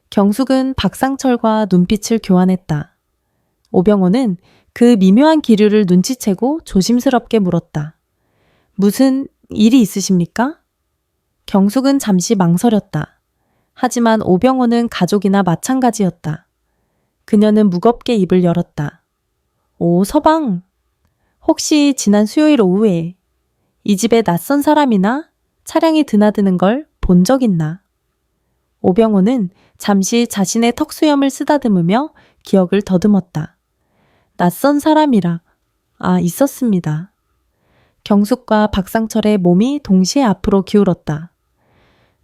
경숙은 박상철과 눈빛을 교환했다. 오병호는 그 미묘한 기류를 눈치채고 조심스럽게 물었다. 무슨 일이 있으십니까? 경숙은 잠시 망설였다. 하지만 오병호는 가족이나 마찬가지였다. 그녀는 무겁게 입을 열었다. 오, 서방. 혹시 지난 수요일 오후에 이 집에 낯선 사람이나 차량이 드나드는 걸 본 적 있나? 오병호는 잠시 자신의 턱수염을 쓰다듬으며 기억을 더듬었다. 낯선 사람이라. 아, 있었습니다. 경숙과 박상철의 몸이 동시에 앞으로 기울었다.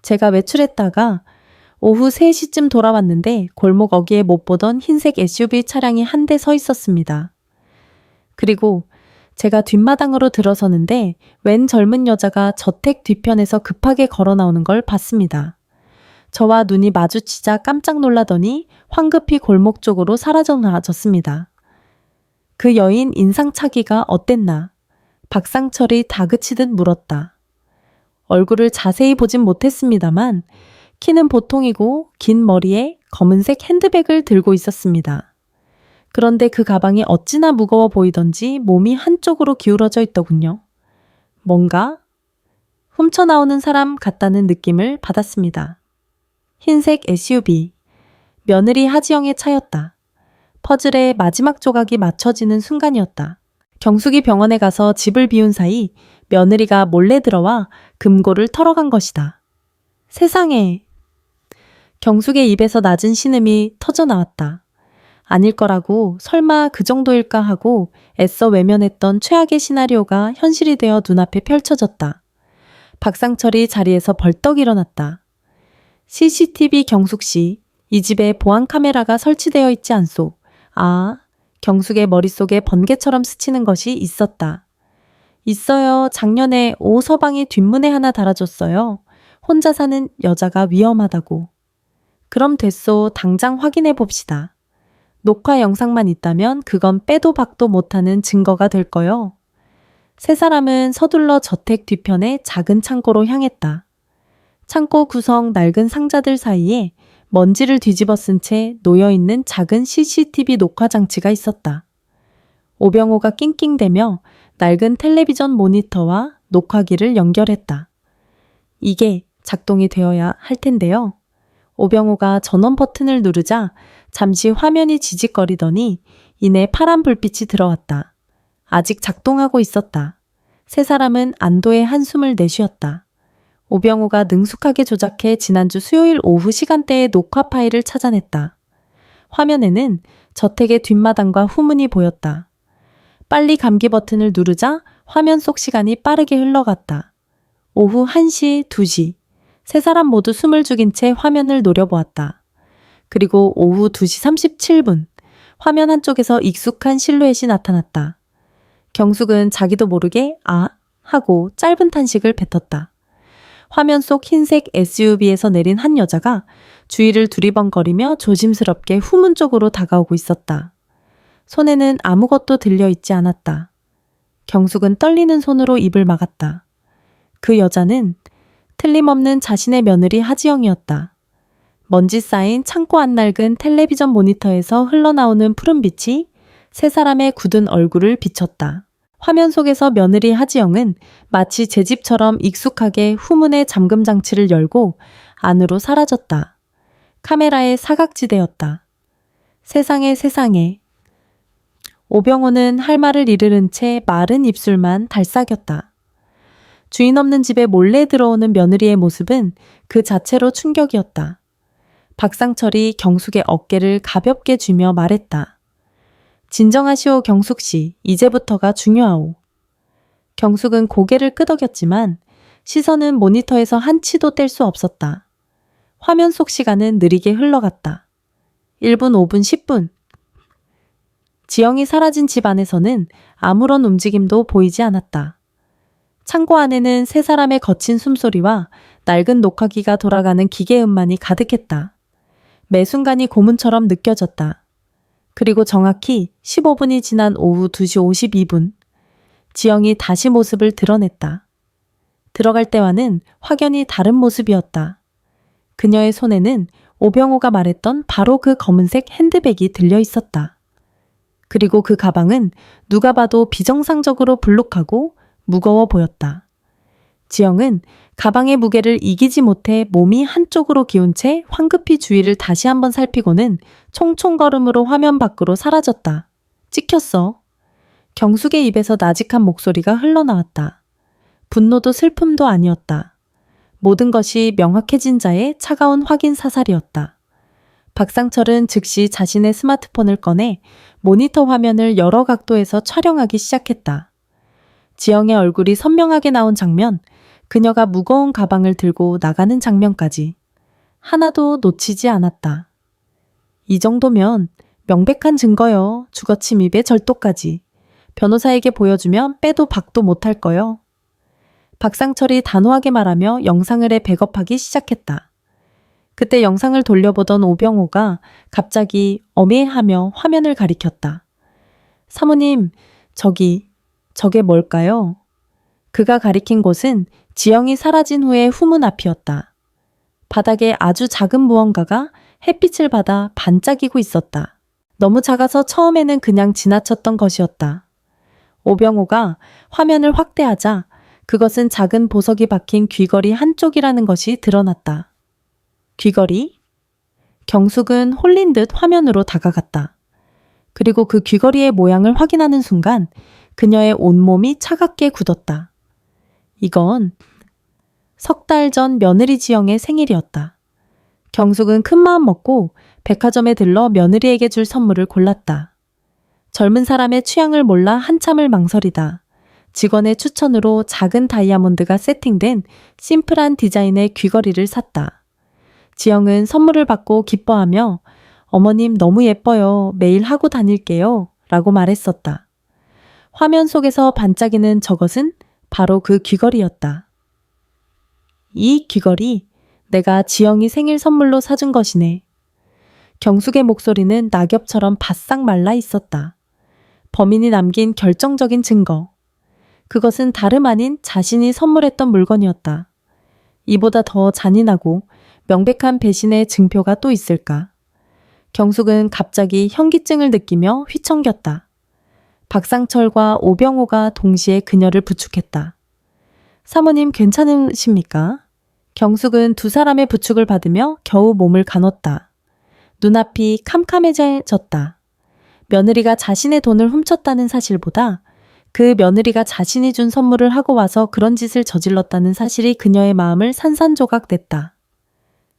제가 외출했다가 오후 3시쯤 돌아왔는데 골목 어귀에 못 보던 흰색 SUV 차량이 한 대 서 있었습니다. 그리고 제가 뒷마당으로 들어서는데 웬 젊은 여자가 저택 뒤편에서 급하게 걸어 나오는 걸 봤습니다. 저와 눈이 마주치자 깜짝 놀라더니 황급히 골목 쪽으로 사라져 나졌습니다. 그 여인 인상차기가 어땠나? 박상철이 다그치듯 물었다. 얼굴을 자세히 보진 못했습니다만 키는 보통이고 긴 머리에 검은색 핸드백을 들고 있었습니다. 그런데 그 가방이 어찌나 무거워 보이던지 몸이 한쪽으로 기울어져 있더군요. 뭔가 훔쳐나오는 사람 같다는 느낌을 받았습니다. 흰색 SUV, 며느리 하지영의 차였다. 퍼즐의 마지막 조각이 맞춰지는 순간이었다. 경숙이 병원에 가서 집을 비운 사이 며느리가 몰래 들어와 금고를 털어간 것이다. 세상에! 경숙의 입에서 낮은 신음이 터져 나왔다. 아닐 거라고 설마 그 정도일까 하고 애써 외면했던 최악의 시나리오가 현실이 되어 눈앞에 펼쳐졌다. 박상철이 자리에서 벌떡 일어났다. CCTV 경숙 씨, 이 집에 보안 카메라가 설치되어 있지 않소. 아, 경숙의 머릿속에 번개처럼 스치는 것이 있었다. 있어요. 작년에 오 서방이 뒷문에 하나 달아줬어요. 혼자 사는 여자가 위험하다고. 그럼 됐소. 당장 확인해 봅시다. 녹화 영상만 있다면 그건 빼도 박도 못하는 증거가 될 거요. 세 사람은 서둘러 저택 뒤편의 작은 창고로 향했다. 창고 구성 낡은 상자들 사이에 먼지를 뒤집어 쓴 채 놓여있는 작은 CCTV 녹화 장치가 있었다. 오병호가 낑낑대며 낡은 텔레비전 모니터와 녹화기를 연결했다. 이게 작동이 되어야 할 텐데요. 오병호가 전원 버튼을 누르자 잠시 화면이 지직거리더니 이내 파란 불빛이 들어왔다. 아직 작동하고 있었다. 세 사람은 안도의 한숨을 내쉬었다. 오병호가 능숙하게 조작해 지난주 수요일 오후 시간대의 녹화 파일을 찾아냈다. 화면에는 저택의 뒷마당과 후문이 보였다. 빨리 감기 버튼을 누르자 화면 속 시간이 빠르게 흘러갔다. 오후 1시, 2시. 세 사람 모두 숨을 죽인 채 화면을 노려보았다. 그리고 오후 2시 37분. 화면 한쪽에서 익숙한 실루엣이 나타났다. 경숙은 자기도 모르게 아 하고 짧은 탄식을 뱉었다. 화면 속 흰색 SUV에서 내린 한 여자가 주위를 두리번거리며 조심스럽게 후문 쪽으로 다가오고 있었다. 손에는 아무것도 들려있지 않았다. 경숙은 떨리는 손으로 입을 막았다. 그 여자는 틀림없는 자신의 며느리 하지영이었다. 먼지 쌓인 창고 안 낡은 텔레비전 모니터에서 흘러나오는 푸른빛이 세 사람의 굳은 얼굴을 비췄다. 화면 속에서 며느리 하지영은 마치 제 집처럼 익숙하게 후문의 잠금 장치를 열고 안으로 사라졌다. 카메라의 사각지대였다. 세상에 세상에. 오병호는 할 말을 이르는 채 마른 입술만 달싹였다. 주인 없는 집에 몰래 들어오는 며느리의 모습은 그 자체로 충격이었다. 박상철이 경숙의 어깨를 가볍게 쥐며 말했다. 진정하시오 경숙 씨, 이제부터가 중요하오. 경숙은 고개를 끄덕였지만 시선은 모니터에서 한 치도 뗄 수 없었다. 화면 속 시간은 느리게 흘러갔다. 1분, 5분, 10분. 지영이 사라진 집 안에서는 아무런 움직임도 보이지 않았다. 창고 안에는 세 사람의 거친 숨소리와 낡은 녹화기가 돌아가는 기계음만이 가득했다. 매 순간이 고문처럼 느껴졌다. 그리고 정확히 15분이 지난 오후 2시 52분, 지영이 다시 모습을 드러냈다. 들어갈 때와는 확연히 다른 모습이었다. 그녀의 손에는 오병호가 말했던 바로 그 검은색 핸드백이 들려 있었다. 그리고 그 가방은 누가 봐도 비정상적으로 불룩하고 무거워 보였다. 지영은 가방의 무게를 이기지 못해 몸이 한쪽으로 기운 채 황급히 주위를 다시 한번 살피고는 총총걸음으로 화면 밖으로 사라졌다. 찍혔어. 경숙의 입에서 나직한 목소리가 흘러나왔다. 분노도 슬픔도 아니었다. 모든 것이 명확해진 자의 차가운 확인 사살이었다. 박상철은 즉시 자신의 스마트폰을 꺼내 모니터 화면을 여러 각도에서 촬영하기 시작했다. 지영의 얼굴이 선명하게 나온 장면, 그녀가 무거운 가방을 들고 나가는 장면까지 하나도 놓치지 않았다. 이 정도면 명백한 증거요. 주거침입의 절도까지. 변호사에게 보여주면 빼도 박도 못할 거요. 박상철이 단호하게 말하며 영상을 해 백업하기 시작했다. 그때 영상을 돌려보던 오병호가 갑자기 어메하며 화면을 가리켰다. 사모님, 저게 뭘까요? 그가 가리킨 곳은 지영이 사라진 후의 후문 앞이었다. 바닥에 아주 작은 무언가가 햇빛을 받아 반짝이고 있었다. 너무 작아서 처음에는 그냥 지나쳤던 것이었다. 오병호가 화면을 확대하자 그것은 작은 보석이 박힌 귀걸이 한쪽이라는 것이 드러났다. 귀걸이? 경숙은 홀린 듯 화면으로 다가갔다. 그리고 그 귀걸이의 모양을 확인하는 순간 그녀의 온몸이 차갑게 굳었다. 이건 석 달 전 며느리 지영의 생일이었다. 경숙은 큰마음 먹고 백화점에 들러 며느리에게 줄 선물을 골랐다. 젊은 사람의 취향을 몰라 한참을 망설이다. 직원의 추천으로 작은 다이아몬드가 세팅된 심플한 디자인의 귀걸이를 샀다. 지영은 선물을 받고 기뻐하며 어머님 너무 예뻐요. 매일 하고 다닐게요. 라고 말했었다. 화면 속에서 반짝이는 저것은 바로 그 귀걸이였다. 이 귀걸이 내가 지영이 생일 선물로 사준 것이네. 경숙의 목소리는 낙엽처럼 바싹 말라 있었다. 범인이 남긴 결정적인 증거. 그것은 다름 아닌 자신이 선물했던 물건이었다. 이보다 더 잔인하고 명백한 배신의 증표가 또 있을까? 경숙은 갑자기 현기증을 느끼며 휘청겼다. 박상철과 오병호가 동시에 그녀를 부축했다. 사모님 괜찮으십니까? 경숙은 두 사람의 부축을 받으며 겨우 몸을 가눴다. 눈앞이 캄캄해졌다. 며느리가 자신의 돈을 훔쳤다는 사실보다 그 며느리가 자신이 준 선물을 하고 와서 그런 짓을 저질렀다는 사실이 그녀의 마음을 산산조각냈다.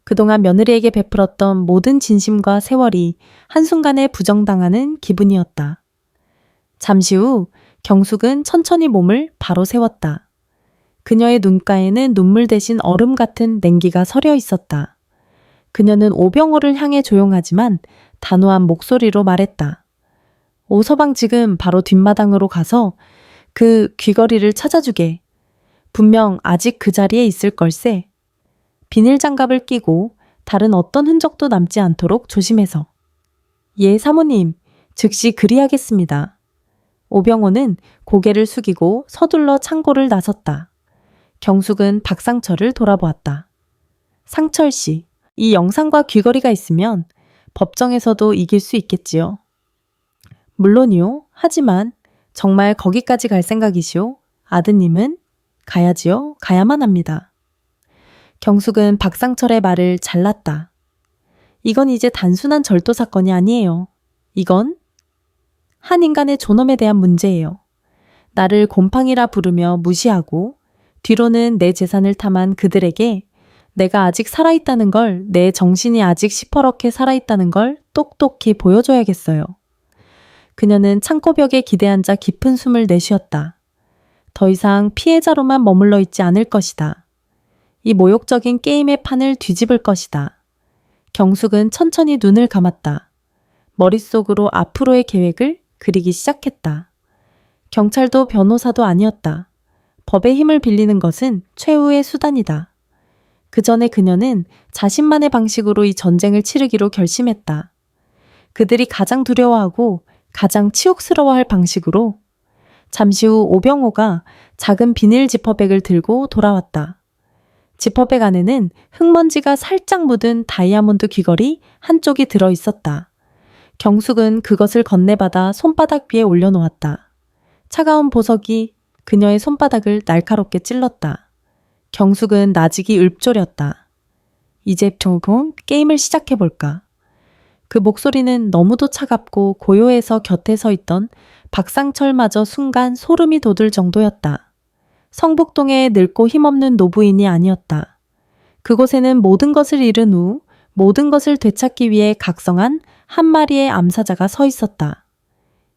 그동안 며느리에게 베풀었던 모든 진심과 세월이 한순간에 부정당하는 기분이었다. 잠시 후 경숙은 천천히 몸을 바로 세웠다. 그녀의 눈가에는 눈물 대신 얼음 같은 냉기가 서려 있었다. 그녀는 오병호를 향해 조용하지만 단호한 목소리로 말했다. 오서방 지금 바로 뒷마당으로 가서 그 귀걸이를 찾아주게. 분명 아직 그 자리에 있을 걸세. 비닐장갑을 끼고 다른 어떤 흔적도 남지 않도록 조심해서. 예, 사모님. 즉시 그리하겠습니다. 오병호는 고개를 숙이고 서둘러 창고를 나섰다. 경숙은 박상철을 돌아보았다. 상철 씨, 이 영상과 귀걸이가 있으면 법정에서도 이길 수 있겠지요. 물론이요. 하지만 정말 거기까지 갈 생각이시오? 아드님은? 가야지요. 가야만 합니다. 경숙은 박상철의 말을 잘랐다. 이건 이제 단순한 절도 사건이 아니에요. 이건 한 인간의 존엄에 대한 문제예요. 나를 곰팡이라 부르며 무시하고 뒤로는 내 재산을 탐한 그들에게 내가 아직 살아있다는 걸, 내 정신이 아직 시퍼렇게 살아있다는 걸 똑똑히 보여줘야겠어요. 그녀는 창고벽에 기대앉아 깊은 숨을 내쉬었다. 더 이상 피해자로만 머물러 있지 않을 것이다. 이 모욕적인 게임의 판을 뒤집을 것이다. 경숙은 천천히 눈을 감았다. 머릿속으로 앞으로의 계획을 그리기 시작했다. 경찰도 변호사도 아니었다. 법의 힘을 빌리는 것은 최후의 수단이다. 그 전에 그녀는 자신만의 방식으로 이 전쟁을 치르기로 결심했다. 그들이 가장 두려워하고 가장 치욕스러워할 방식으로. 잠시 후 오병호가 작은 비닐 지퍼백을 들고 돌아왔다. 지퍼백 안에는 흙먼지가 살짝 묻은 다이아몬드 귀걸이 한쪽이 들어 있었다. 경숙은 그것을 건네받아 손바닥 위에 올려놓았다. 차가운 보석이 그녀의 손바닥을 날카롭게 찔렀다. 경숙은 나직이 읊조렸다. 이제 조금 게임을 시작해볼까. 그 목소리는 너무도 차갑고 고요해서 곁에 서 있던 박상철마저 순간 소름이 돋을 정도였다. 성북동의 늙고 힘없는 노부인이 아니었다. 그곳에는 모든 것을 잃은 후 모든 것을 되찾기 위해 각성한 한 마리의 암사자가 서 있었다.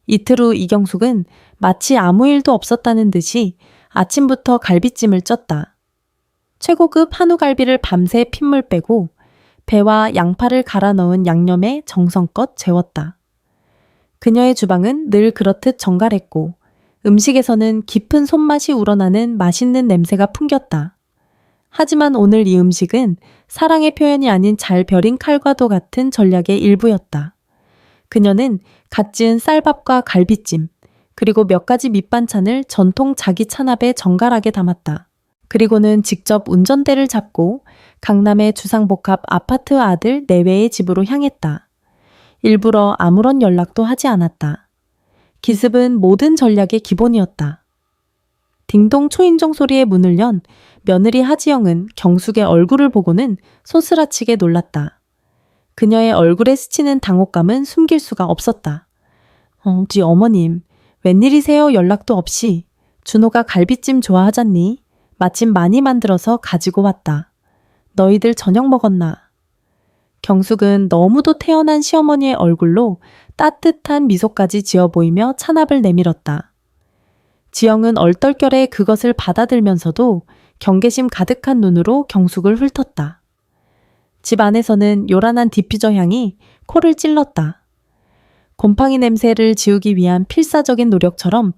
이틀 후 이경숙은 마치 아무 일도 없었다는 듯이 아침부터 갈비찜을 쪘다. 최고급 한우갈비를 밤새 핏물 빼고 배와 양파를 갈아 넣은 양념에 정성껏 재웠다. 그녀의 주방은 늘 그렇듯 정갈했고 음식에서는 깊은 손맛이 우러나는 맛있는 냄새가 풍겼다. 하지만 오늘 이 음식은 사랑의 표현이 아닌 잘 벼린 칼과도 같은 전략의 일부였다. 그녀는 갓 지은 쌀밥과 갈비찜, 그리고 몇 가지 밑반찬을 전통 자기 찬압에 정갈하게 담았다. 그리고는 직접 운전대를 잡고 강남의 주상복합 아파트 아들 내외의 집으로 향했다. 일부러 아무런 연락도 하지 않았다. 기습은 모든 전략의 기본이었다. 딩동 초인종 소리에 문을 연 며느리 하지영은 경숙의 얼굴을 보고는 소스라치게 놀랐다. 그녀의 얼굴에 스치는 당혹감은 숨길 수가 없었다. 우리 어머님, 웬일이세요? 연락도 없이. 준호가 갈비찜 좋아하잖니? 마침 많이 만들어서 가지고 왔다. 너희들 저녁 먹었나? 경숙은 너무도 태어난 시어머니의 얼굴로 따뜻한 미소까지 지어 보이며 찬압을 내밀었다. 지영은 얼떨결에 그것을 받아들면서도 경계심 가득한 눈으로 경숙을 훑었다. 집 안에서는 요란한 디퓨저 향이 코를 찔렀다. 곰팡이 냄새를 지우기 위한 필사적인 노력처럼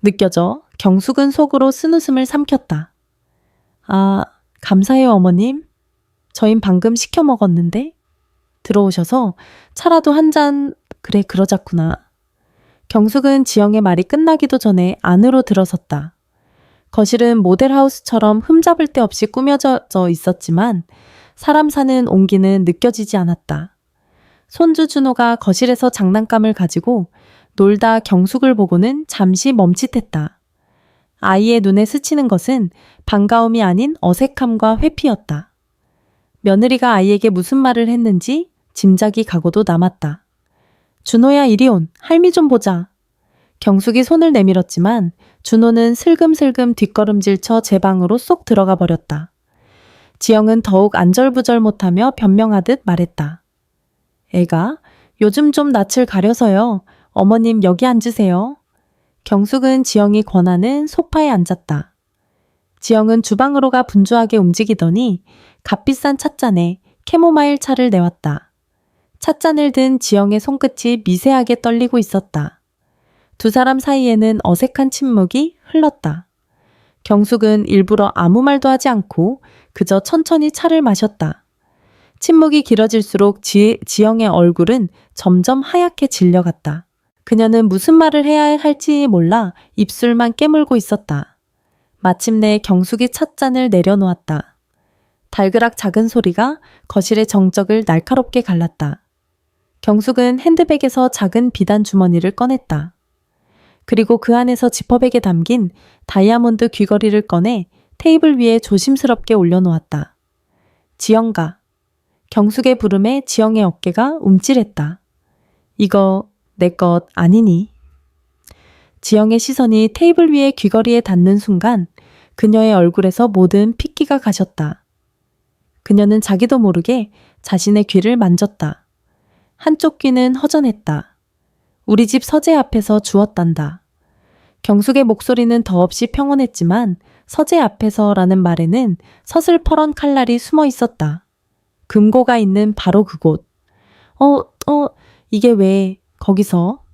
느껴져 경숙은 속으로 쓴웃음을 삼켰다. 아, 감사해요 어머님. 저흰 방금 시켜 먹었는데. 들어오셔서 차라도 한 잔, 그래 그러자꾸나. 경숙은 지영의 말이 끝나기도 전에 안으로 들어섰다. 거실은 모델하우스처럼 흠잡을 데 없이 꾸며져 있었지만 사람 사는 온기는 느껴지지 않았다. 손주 준호가 거실에서 장난감을 가지고 놀다 경숙을 보고는 잠시 멈칫했다. 아이의 눈에 스치는 것은 반가움이 아닌 어색함과 회피였다. 며느리가 아이에게 무슨 말을 했는지 짐작이 가고도 남았다. 준호야 이리 온, 할미 좀 보자. 경숙이 손을 내밀었지만 준호는 슬금슬금 뒷걸음질쳐 제 방으로 쏙 들어가 버렸다. 지영은 더욱 안절부절 못하며 변명하듯 말했다. 애가 요즘 좀 낯을 가려서요. 어머님 여기 앉으세요. 경숙은 지영이 권하는 소파에 앉았다. 지영은 주방으로 가 분주하게 움직이더니 값비싼 찻잔에 캐모마일 차를 내왔다. 찻잔을 든 지영의 손끝이 미세하게 떨리고 있었다. 두 사람 사이에는 어색한 침묵이 흘렀다. 경숙은 일부러 아무 말도 하지 않고 그저 천천히 차를 마셨다. 침묵이 길어질수록 지영의 얼굴은 점점 하얗게 질려갔다. 그녀는 무슨 말을 해야 할지 몰라 입술만 깨물고 있었다. 마침내 경숙이 찻잔을 내려놓았다. 달그락 작은 소리가 거실의 정적을 날카롭게 갈랐다. 경숙은 핸드백에서 작은 비단 주머니를 꺼냈다. 그리고 그 안에서 지퍼백에 담긴 다이아몬드 귀걸이를 꺼내 테이블 위에 조심스럽게 올려놓았다. 지영가. 경숙의 부름에 지영의 어깨가 움찔했다. 이거 내 것 아니니? 지영의 시선이 테이블 위에 귀걸이에 닿는 순간 그녀의 얼굴에서 모든 핏기가 가셨다. 그녀는 자기도 모르게 자신의 귀를 만졌다. 한쪽 귀는 허전했다. 우리 집 서재 앞에서 주웠단다. 경숙의 목소리는 더없이 평온했지만 서재 앞에서라는 말에는 서슬퍼런 칼날이 숨어 있었다. 금고가 있는 바로 그곳. 이게 왜 거기서?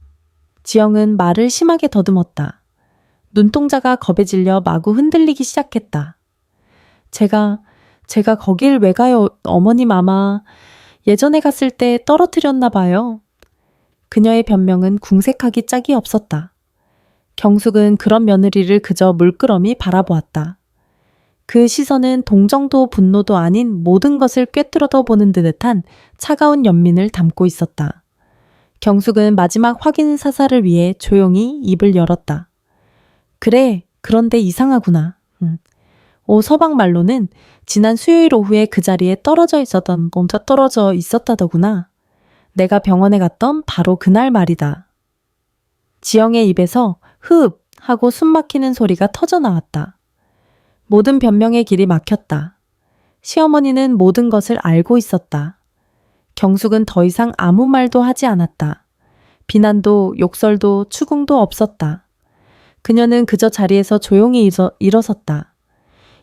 지영은 말을 심하게 더듬었다. 눈동자가 겁에 질려 마구 흔들리기 시작했다. 제가 거길 왜 가요? 어머님 아마 예전에 갔을 때 떨어뜨렸나 봐요. 그녀의 변명은 궁색하기 짝이 없었다. 경숙은 그런 며느리를 그저 물끄러미 바라보았다. 그 시선은 동정도 분노도 아닌 모든 것을 꿰뚫어도 보는 듯한 차가운 연민을 담고 있었다. 경숙은 마지막 확인 사살을 위해 조용히 입을 열었다. 그래, 그런데 이상하구나. 서방 말로는 지난 수요일 오후에 그 자리에 떨어져 있었다더구나. 내가 병원에 갔던 바로 그날 말이다. 지영의 입에서 흡 하고 숨 막히는 소리가 터져 나왔다. 모든 변명의 길이 막혔다. 시어머니는 모든 것을 알고 있었다. 경숙은 더 이상 아무 말도 하지 않았다. 비난도 욕설도 추궁도 없었다. 그녀는 그저 자리에서 조용히 일어섰다.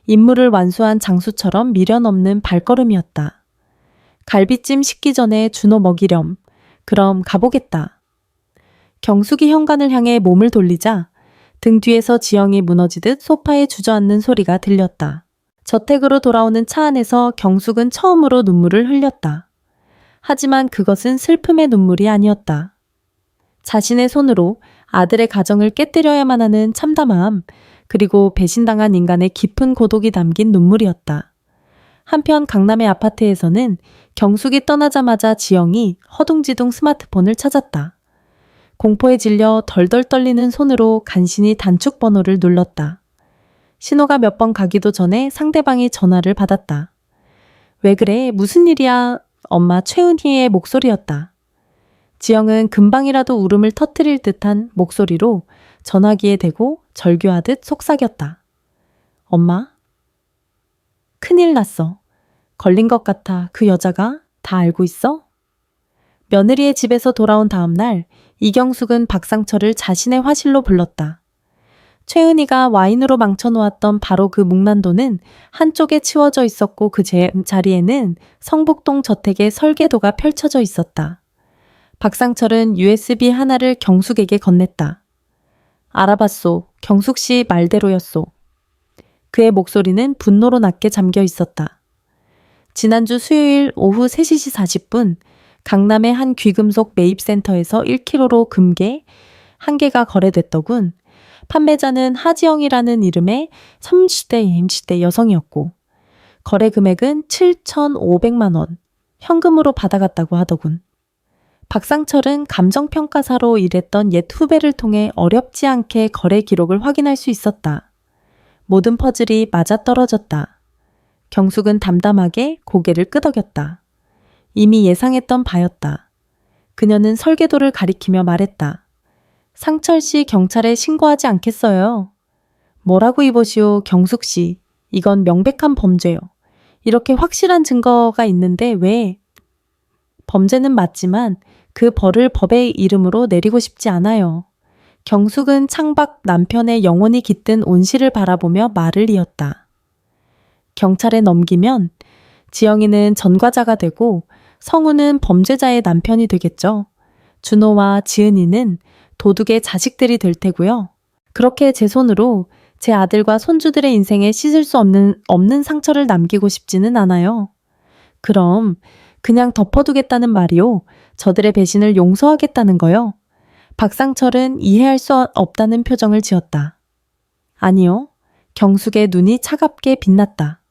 임무를 완수한 장수처럼 미련 없는 발걸음이었다. 갈비찜 식기 전에 준호 먹이렴. 그럼 가보겠다. 경숙이 현관을 향해 몸을 돌리자 등 뒤에서 지영이 무너지듯 소파에 주저앉는 소리가 들렸다. 저택으로 돌아오는 차 안에서 경숙은 처음으로 눈물을 흘렸다. 하지만 그것은 슬픔의 눈물이 아니었다. 자신의 손으로 아들의 가정을 깨뜨려야만 하는 참담함, 그리고 배신당한 인간의 깊은 고독이 담긴 눈물이었다. 한편 강남의 아파트에서는 경숙이 떠나자마자 지영이 허둥지둥 스마트폰을 찾았다. 공포에 질려 덜덜 떨리는 손으로 간신히 단축 번호를 눌렀다. 신호가 몇 번 가기도 전에 상대방이 전화를 받았다. 왜 그래? 무슨 일이야? 엄마 최은희의 목소리였다. 지영은 금방이라도 울음을 터뜨릴 듯한 목소리로 전화기에 대고 절규하듯 속삭였다. 엄마? 큰일 났어. 걸린 것 같아. 그 여자가 다 알고 있어? 며느리의 집에서 돌아온 다음 날 이경숙은 박상철을 자신의 화실로 불렀다. 최은희가 와인으로 망쳐놓았던 바로 그 묵난도는 한쪽에 치워져 있었고 그 자리에는 성북동 저택의 설계도가 펼쳐져 있었다. 박상철은 USB 하나를 경숙에게 건넸다. 알아봤소. 경숙 씨 말대로였소. 그의 목소리는 분노로 낮게 잠겨 있었다. 지난주 수요일 오후 3시 40분 강남의 한 귀금속 매입센터에서 1kg로 금괴 1개가 거래됐더군. 판매자는 하지영이라는 이름의 30대 여성이었고 거래 금액은 7,500만 원 현금으로 받아갔다고 하더군. 박상철은 감정평가사로 일했던 옛 후배를 통해 어렵지 않게 거래 기록을 확인할 수 있었다. 모든 퍼즐이 맞아떨어졌다. 경숙은 담담하게 고개를 끄덕였다. 이미 예상했던 바였다. 그녀는 설계도를 가리키며 말했다. 상철 씨 경찰에 신고하지 않겠어요? 뭐라고 이보시오, 경숙 씨. 이건 명백한 범죄요. 이렇게 확실한 증거가 있는데 왜? 범죄는 맞지만 그 벌을 법의 이름으로 내리고 싶지 않아요. 경숙은 창밖 남편의 영혼이 깃든 온실을 바라보며 말을 이었다. 경찰에 넘기면 지영이는 전과자가 되고 성우는 범죄자의 남편이 되겠죠. 준호와 지은이는 도둑의 자식들이 될 테고요. 그렇게 제 손으로 제 아들과 손주들의 인생에 씻을 수 없는 상처를 남기고 싶지는 않아요. 그럼 그냥 덮어두겠다는 말이요. 저들의 배신을 용서하겠다는 거요. 박상철은 이해할 수 없다는 표정을 지었다. 아니요. 경숙의 눈이 차갑게 빛났다.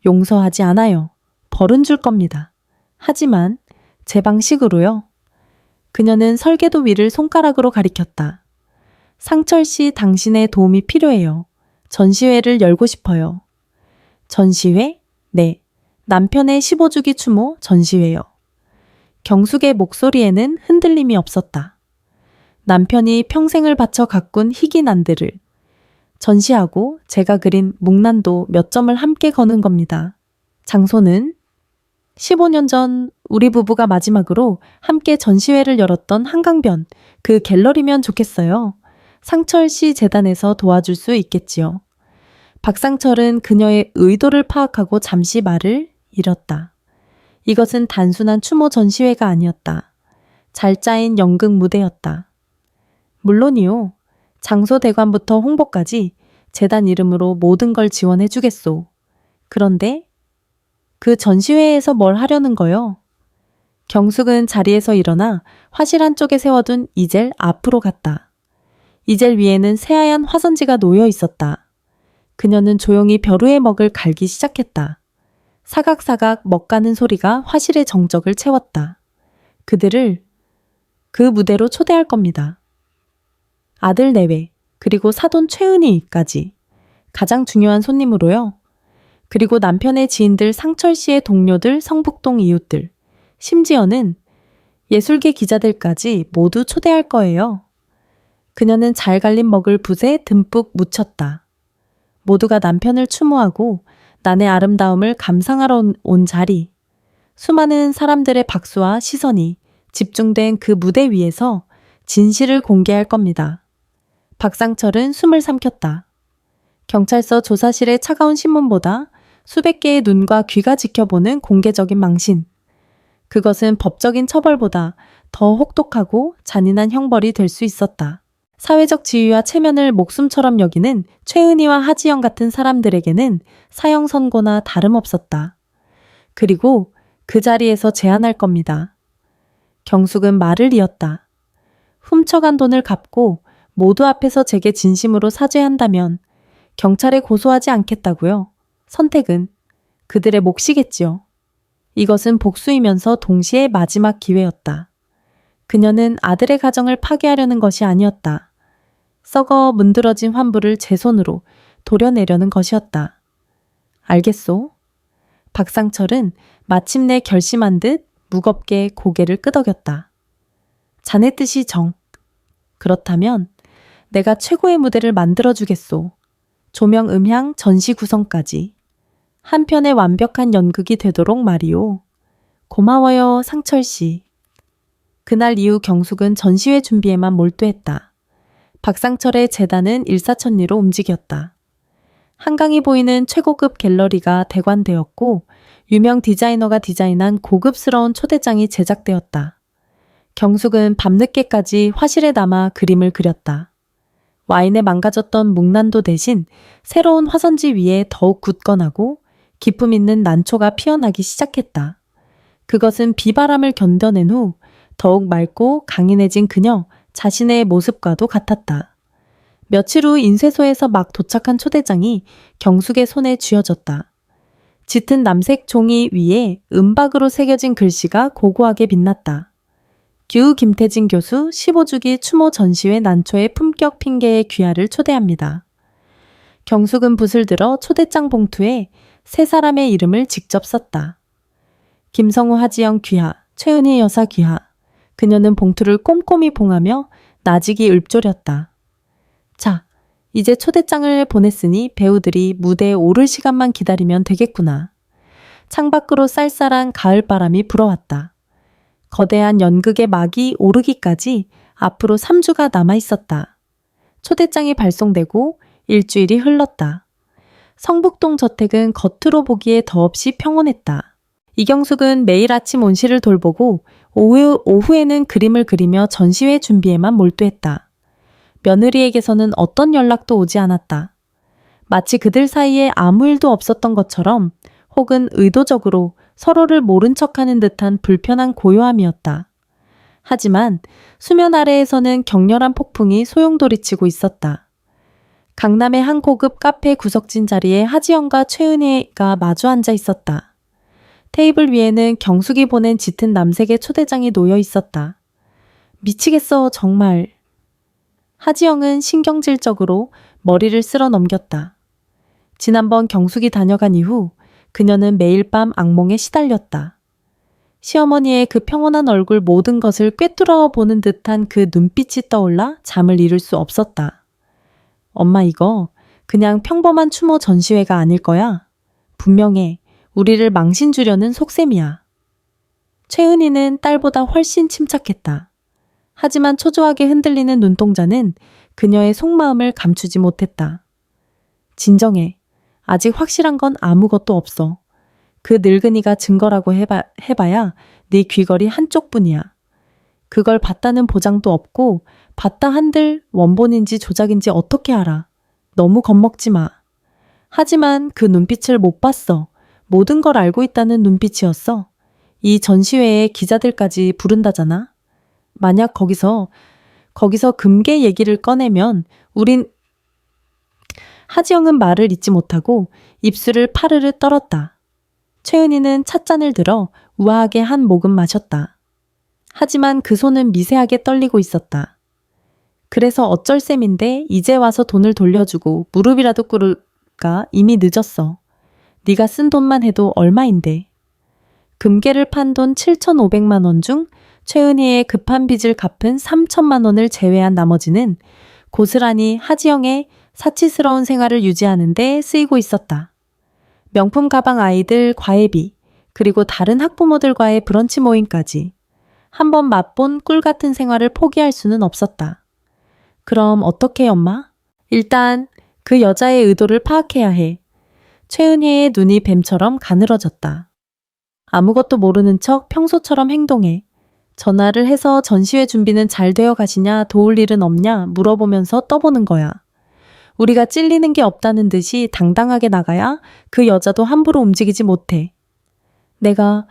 용서하지 않아요. 벌은 줄 겁니다. 하지만 제 방식으로요. 그녀는 설계도 위를 손가락으로 가리켰다. 상철 씨, 당신의 도움이 필요해요. 전시회를 열고 싶어요. 전시회? 네. 남편의 15주기 추모 전시회요. 경숙의 목소리에는 흔들림이 없었다. 남편이 평생을 바쳐 가꾼 희귀 난들을 전시하고 제가 그린 묵난도 몇 점을 함께 거는 겁니다. 장소는 15년 전 우리 부부가 마지막으로 함께 전시회를 열었던 한강변 그 갤러리면 좋겠어요. 상철 씨 재단에서 도와줄 수 있겠지요. 박상철은 그녀의 의도를 파악하고 잠시 말을 잃었다. 이것은 단순한 추모 전시회가 아니었다. 잘 짜인 연극 무대였다. 물론이요. 장소 대관부터 홍보까지 재단 이름으로 모든 걸 지원해 주겠소. 그런데 그 전시회에서 뭘 하려는 거요? 경숙은 자리에서 일어나 화실 한쪽에 세워둔 이젤 앞으로 갔다. 이젤 위에는 새하얀 화선지가 놓여 있었다. 그녀는 조용히 벼루의 먹을 갈기 시작했다. 사각사각 먹가는 소리가 화실의 정적을 채웠다. 그들을 그 무대로 초대할 겁니다. 아들 내외, 그리고 사돈 최은희까지 가장 중요한 손님으로요. 그리고 남편의 지인들 상철 씨의 동료들 성북동 이웃들, 심지어는 예술계 기자들까지 모두 초대할 거예요. 그녀는 잘 갈린 먹을 붓에 듬뿍 묻혔다. 모두가 남편을 추모하고 난의 아름다움을 감상하러 온 자리. 수많은 사람들의 박수와 시선이 집중된 그 무대 위에서 진실을 공개할 겁니다. 박상철은 숨을 삼켰다. 경찰서 조사실의 차가운 신문보다 수백 개의 눈과 귀가 지켜보는 공개적인 망신. 그것은 법적인 처벌보다 더 혹독하고 잔인한 형벌이 될 수 있었다. 사회적 지위와 체면을 목숨처럼 여기는 최은희와 하지영 같은 사람들에게는 사형 선고나 다름없었다. 그리고 그 자리에서 제안할 겁니다. 경숙은 말을 이었다. 훔쳐간 돈을 갚고 모두 앞에서 제게 진심으로 사죄한다면 경찰에 고소하지 않겠다고요. 선택은 그들의 몫이겠지요. 이것은 복수이면서 동시에 마지막 기회였다. 그녀는 아들의 가정을 파괴하려는 것이 아니었다. 썩어 문드러진 환부를 제 손으로 도려내려는 것이었다. 알겠소? 박상철은 마침내 결심한 듯 무겁게 고개를 끄덕였다. 자네 뜻이 정. 그렇다면 내가 최고의 무대를 만들어주겠소. 조명, 음향, 전시 구성까지. 한 편의 완벽한 연극이 되도록 말이오. 고마워요, 상철 씨. 그날 이후 경숙은 전시회 준비에만 몰두했다. 박상철의 재단은 일사천리로 움직였다. 한강이 보이는 최고급 갤러리가 대관되었고 유명 디자이너가 디자인한 고급스러운 초대장이 제작되었다. 경숙은 밤늦게까지 화실에 남아 그림을 그렸다. 와인에 망가졌던 묵난도 대신 새로운 화선지 위에 더욱 굳건하고 기품 있는 난초가 피어나기 시작했다. 그것은 비바람을 견뎌낸 후 더욱 맑고 강인해진 그녀 자신의 모습과도 같았다. 며칠 후 인쇄소에서 막 도착한 초대장이 경숙의 손에 쥐어졌다. 짙은 남색 종이 위에 은박으로 새겨진 글씨가 고고하게 빛났다. 규 김태진 교수 15주기 추모 전시회 난초의 품격 핑계의 귀하를 초대합니다. 경숙은 붓을 들어 초대장 봉투에 세 사람의 이름을 직접 썼다. 김성우 하지영 귀하, 최은희 여사 귀하. 그녀는 봉투를 꼼꼼히 봉하며 나직이 읊조렸다. 자, 이제 초대장을 보냈으니 배우들이 무대에 오를 시간만 기다리면 되겠구나. 창밖으로 쌀쌀한 가을바람이 불어왔다. 거대한 연극의 막이 오르기까지 앞으로 3주가 남아 있었다. 초대장이 발송되고 일주일이 흘렀다. 성북동 저택은 겉으로 보기에 더없이 평온했다. 이경숙은 매일 아침 온실을 돌보고 오후에는 그림을 그리며 전시회 준비에만 몰두했다. 며느리에게서는 어떤 연락도 오지 않았다. 마치 그들 사이에 아무 일도 없었던 것처럼 혹은 의도적으로 서로를 모른 척하는 듯한 불편한 고요함이었다. 하지만 수면 아래에서는 격렬한 폭풍이 소용돌이치고 있었다. 강남의 한 고급 카페 구석진 자리에 하지영과 최은혜가 마주 앉아 있었다. 테이블 위에는 경숙이 보낸 짙은 남색의 초대장이 놓여 있었다. 미치겠어, 정말. 하지영은 신경질적으로 머리를 쓸어 넘겼다. 지난번 경숙이 다녀간 이후 그녀는 매일 밤 악몽에 시달렸다. 시어머니의 그 평온한 얼굴 모든 것을 꿰뚫어 보는 듯한 그 눈빛이 떠올라 잠을 이룰 수 없었다. 엄마, 이거 그냥 평범한 추모 전시회가 아닐 거야. 분명해. 우리를 망신 주려는 속셈이야. 최은희는 딸보다 훨씬 침착했다. 하지만 초조하게 흔들리는 눈동자는 그녀의 속마음을 감추지 못했다. 진정해. 아직 확실한 건 아무것도 없어. 그 늙은이가 증거라고 해봐야 네 귀걸이 한쪽뿐이야. 그걸 봤다는 보장도 없고 봤다 한들 원본인지 조작인지 어떻게 알아. 너무 겁먹지 마. 하지만 그 눈빛을 못 봤어. 모든 걸 알고 있다는 눈빛이었어. 이 전시회에 기자들까지 부른다잖아. 만약 거기서 금괴 얘기를 꺼내면 우린... 하지영은 말을 잇지 못하고 입술을 파르르 떨었다. 최은희는 찻잔을 들어 우아하게 한 모금 마셨다. 하지만 그 손은 미세하게 떨리고 있었다. 그래서 어쩔 셈인데 이제 와서 돈을 돌려주고 무릎이라도 꿇을까? 이미 늦었어. 네가 쓴 돈만 해도 얼마인데. 금괴를 판 돈 7,500만 원 중 최은희의 급한 빚을 갚은 3천만 원을 제외한 나머지는 고스란히 하지영의 사치스러운 생활을 유지하는 데 쓰이고 있었다. 명품 가방 아이들 과외비, 그리고 다른 학부모들과의 브런치 모임까지. 한번 맛본 꿀 같은 생활을 포기할 수는 없었다. 그럼 어떻게, 엄마? 일단 그 여자의 의도를 파악해야 해. 최은혜의 눈이 뱀처럼 가늘어졌다. 아무것도 모르는 척 평소처럼 행동해. 전화를 해서 전시회 준비는 잘 되어 가시냐, 도울 일은 없냐 물어보면서 떠보는 거야. 우리가 찔리는 게 없다는 듯이 당당하게 나가야 그 여자도 함부로 움직이지 못해. 내가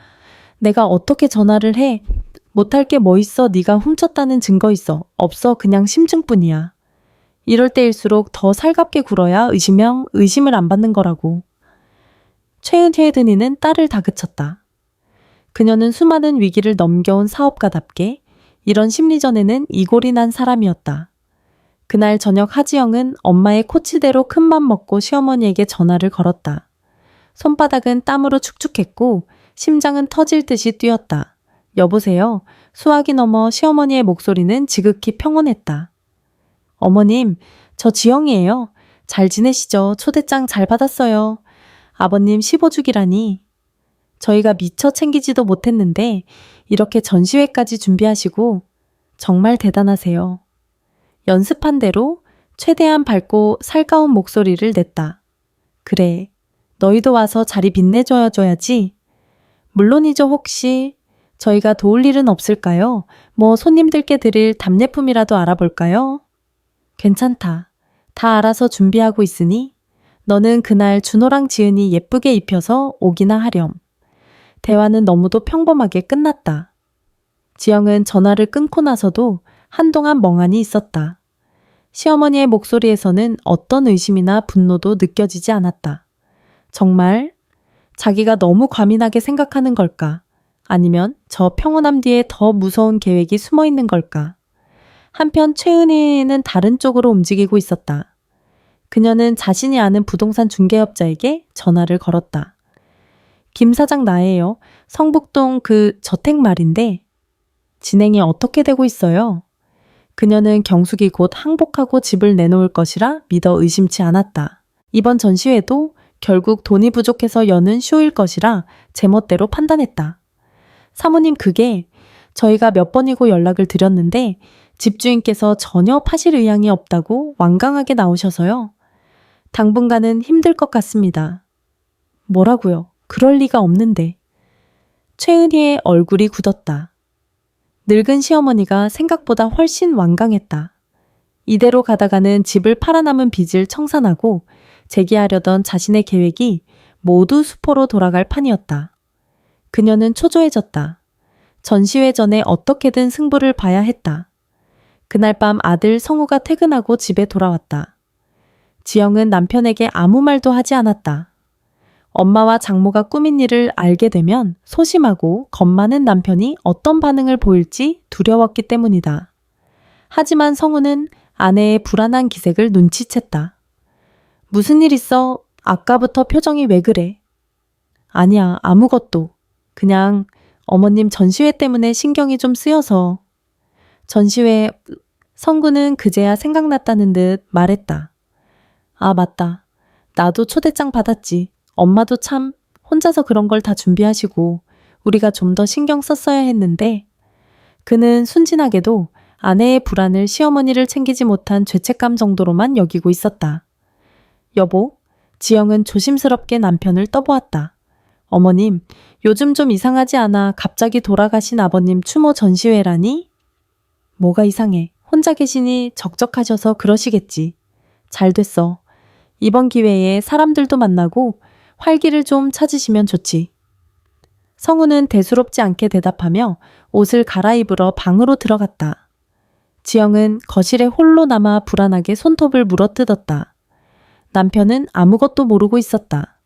어떻게 전화를 해? 못할 게 뭐 있어? 네가 훔쳤다는 증거 있어? 없어. 그냥 심증뿐이야. 이럴 때일수록 더 살갑게 굴어야 의심을 안 받는 거라고. 최은혜의 드니는 딸을 다그쳤다. 그녀는 수많은 위기를 넘겨온 사업가답게 이런 심리전에는 이골이 난 사람이었다. 그날 저녁 하지영은 엄마의 코치대로 큰맘 먹고 시어머니에게 전화를 걸었다. 손바닥은 땀으로 축축했고 심장은 터질 듯이 뛰었다. 여보세요. 수화기 넘어 시어머니의 목소리는 지극히 평온했다. 어머님, 저 지영이에요. 잘 지내시죠? 초대장 잘 받았어요. 아버님 15주기라니. 저희가 미처 챙기지도 못했는데 이렇게 전시회까지 준비하시고 정말 대단하세요. 연습한 대로 최대한 밝고 살가운 목소리를 냈다. 그래, 너희도 와서 자리 빛내줘야지. 물론이죠. 혹시 저희가 도울 일은 없을까요? 뭐 손님들께 드릴 답례품이라도 알아볼까요? 괜찮다. 다 알아서 준비하고 있으니 너는 그날 준호랑 지은이 예쁘게 입혀서 오기나 하렴. 대화는 너무도 평범하게 끝났다. 지영은 전화를 끊고 나서도 한동안 멍하니 있었다. 시어머니의 목소리에서는 어떤 의심이나 분노도 느껴지지 않았다. 정말 자기가 너무 과민하게 생각하는 걸까? 아니면 저 평온함 뒤에 더 무서운 계획이 숨어 있는 걸까? 한편 최은희는 다른 쪽으로 움직이고 있었다. 그녀는 자신이 아는 부동산 중개업자에게 전화를 걸었다. 김 사장 나예요. 성북동 그 저택 말인데 진행이 어떻게 되고 있어요? 그녀는 경숙이 곧 항복하고 집을 내놓을 것이라 믿어 의심치 않았다. 이번 전시회도 결국 돈이 부족해서 여는 쇼일 것이라 제멋대로 판단했다. 사모님 그게 저희가 몇 번이고 연락을 드렸는데 집주인께서 전혀 파실 의향이 없다고 완강하게 나오셔서요. 당분간은 힘들 것 같습니다. 뭐라고요? 그럴 리가 없는데. 최은희의 얼굴이 굳었다. 늙은 시어머니가 생각보다 훨씬 완강했다. 이대로 가다가는 집을 팔아남은 빚을 청산하고 재기하려던 자신의 계획이 모두 수포로 돌아갈 판이었다. 그녀는 초조해졌다. 전시회 전에 어떻게든 승부를 봐야 했다. 그날 밤 아들 성우가 퇴근하고 집에 돌아왔다. 지영은 남편에게 아무 말도 하지 않았다. 엄마와 장모가 꾸민 일을 알게 되면 소심하고 겁 많은 남편이 어떤 반응을 보일지 두려웠기 때문이다. 하지만 성우는 아내의 불안한 기색을 눈치챘다. 무슨 일 있어? 아까부터 표정이 왜 그래? 아니야, 아무것도. 그냥 어머님 전시회 때문에 신경이 좀 쓰여서. 전시회, 성구는 그제야 생각났다는 듯 말했다. 아, 맞다. 나도 초대장 받았지. 엄마도 참 혼자서 그런 걸 다 준비하시고 우리가 좀 더 신경 썼어야 했는데. 그는 순진하게도 아내의 불안을 시어머니를 챙기지 못한 죄책감 정도로만 여기고 있었다. 여보, 지영은 조심스럽게 남편을 떠보았다. 어머님, 요즘 좀 이상하지 않아 갑자기 돌아가신 아버님 추모 전시회라니? 뭐가 이상해. 혼자 계시니 적적하셔서 그러시겠지. 잘 됐어. 이번 기회에 사람들도 만나고 활기를 좀 찾으시면 좋지. 성우는 대수롭지 않게 대답하며 옷을 갈아입으러 방으로 들어갔다. 지영은 거실에 홀로 남아 불안하게 손톱을 물어뜯었다. 남편은 아무것도 모르고 있었다.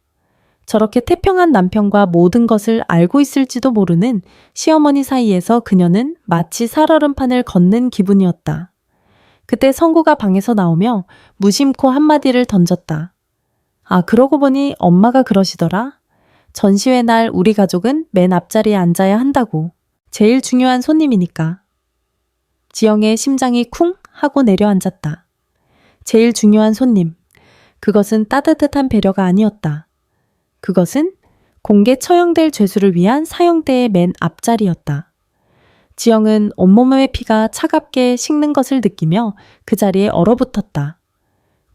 저렇게 태평한 남편과 모든 것을 알고 있을지도 모르는 시어머니 사이에서 그녀는 마치 살얼음판을 걷는 기분이었다. 그때 성구가 방에서 나오며 무심코 한마디를 던졌다. 아, 그러고 보니 엄마가 그러시더라. 전시회 날 우리 가족은 맨 앞자리에 앉아야 한다고. 제일 중요한 손님이니까. 지영의 심장이 쿵 하고 내려앉았다. 제일 중요한 손님. 그것은 따뜻한 배려가 아니었다. 그것은 공개 처형될 죄수를 위한 사형대의 맨 앞자리였다. 지영은 온몸의 피가 차갑게 식는 것을 느끼며 그 자리에 얼어붙었다.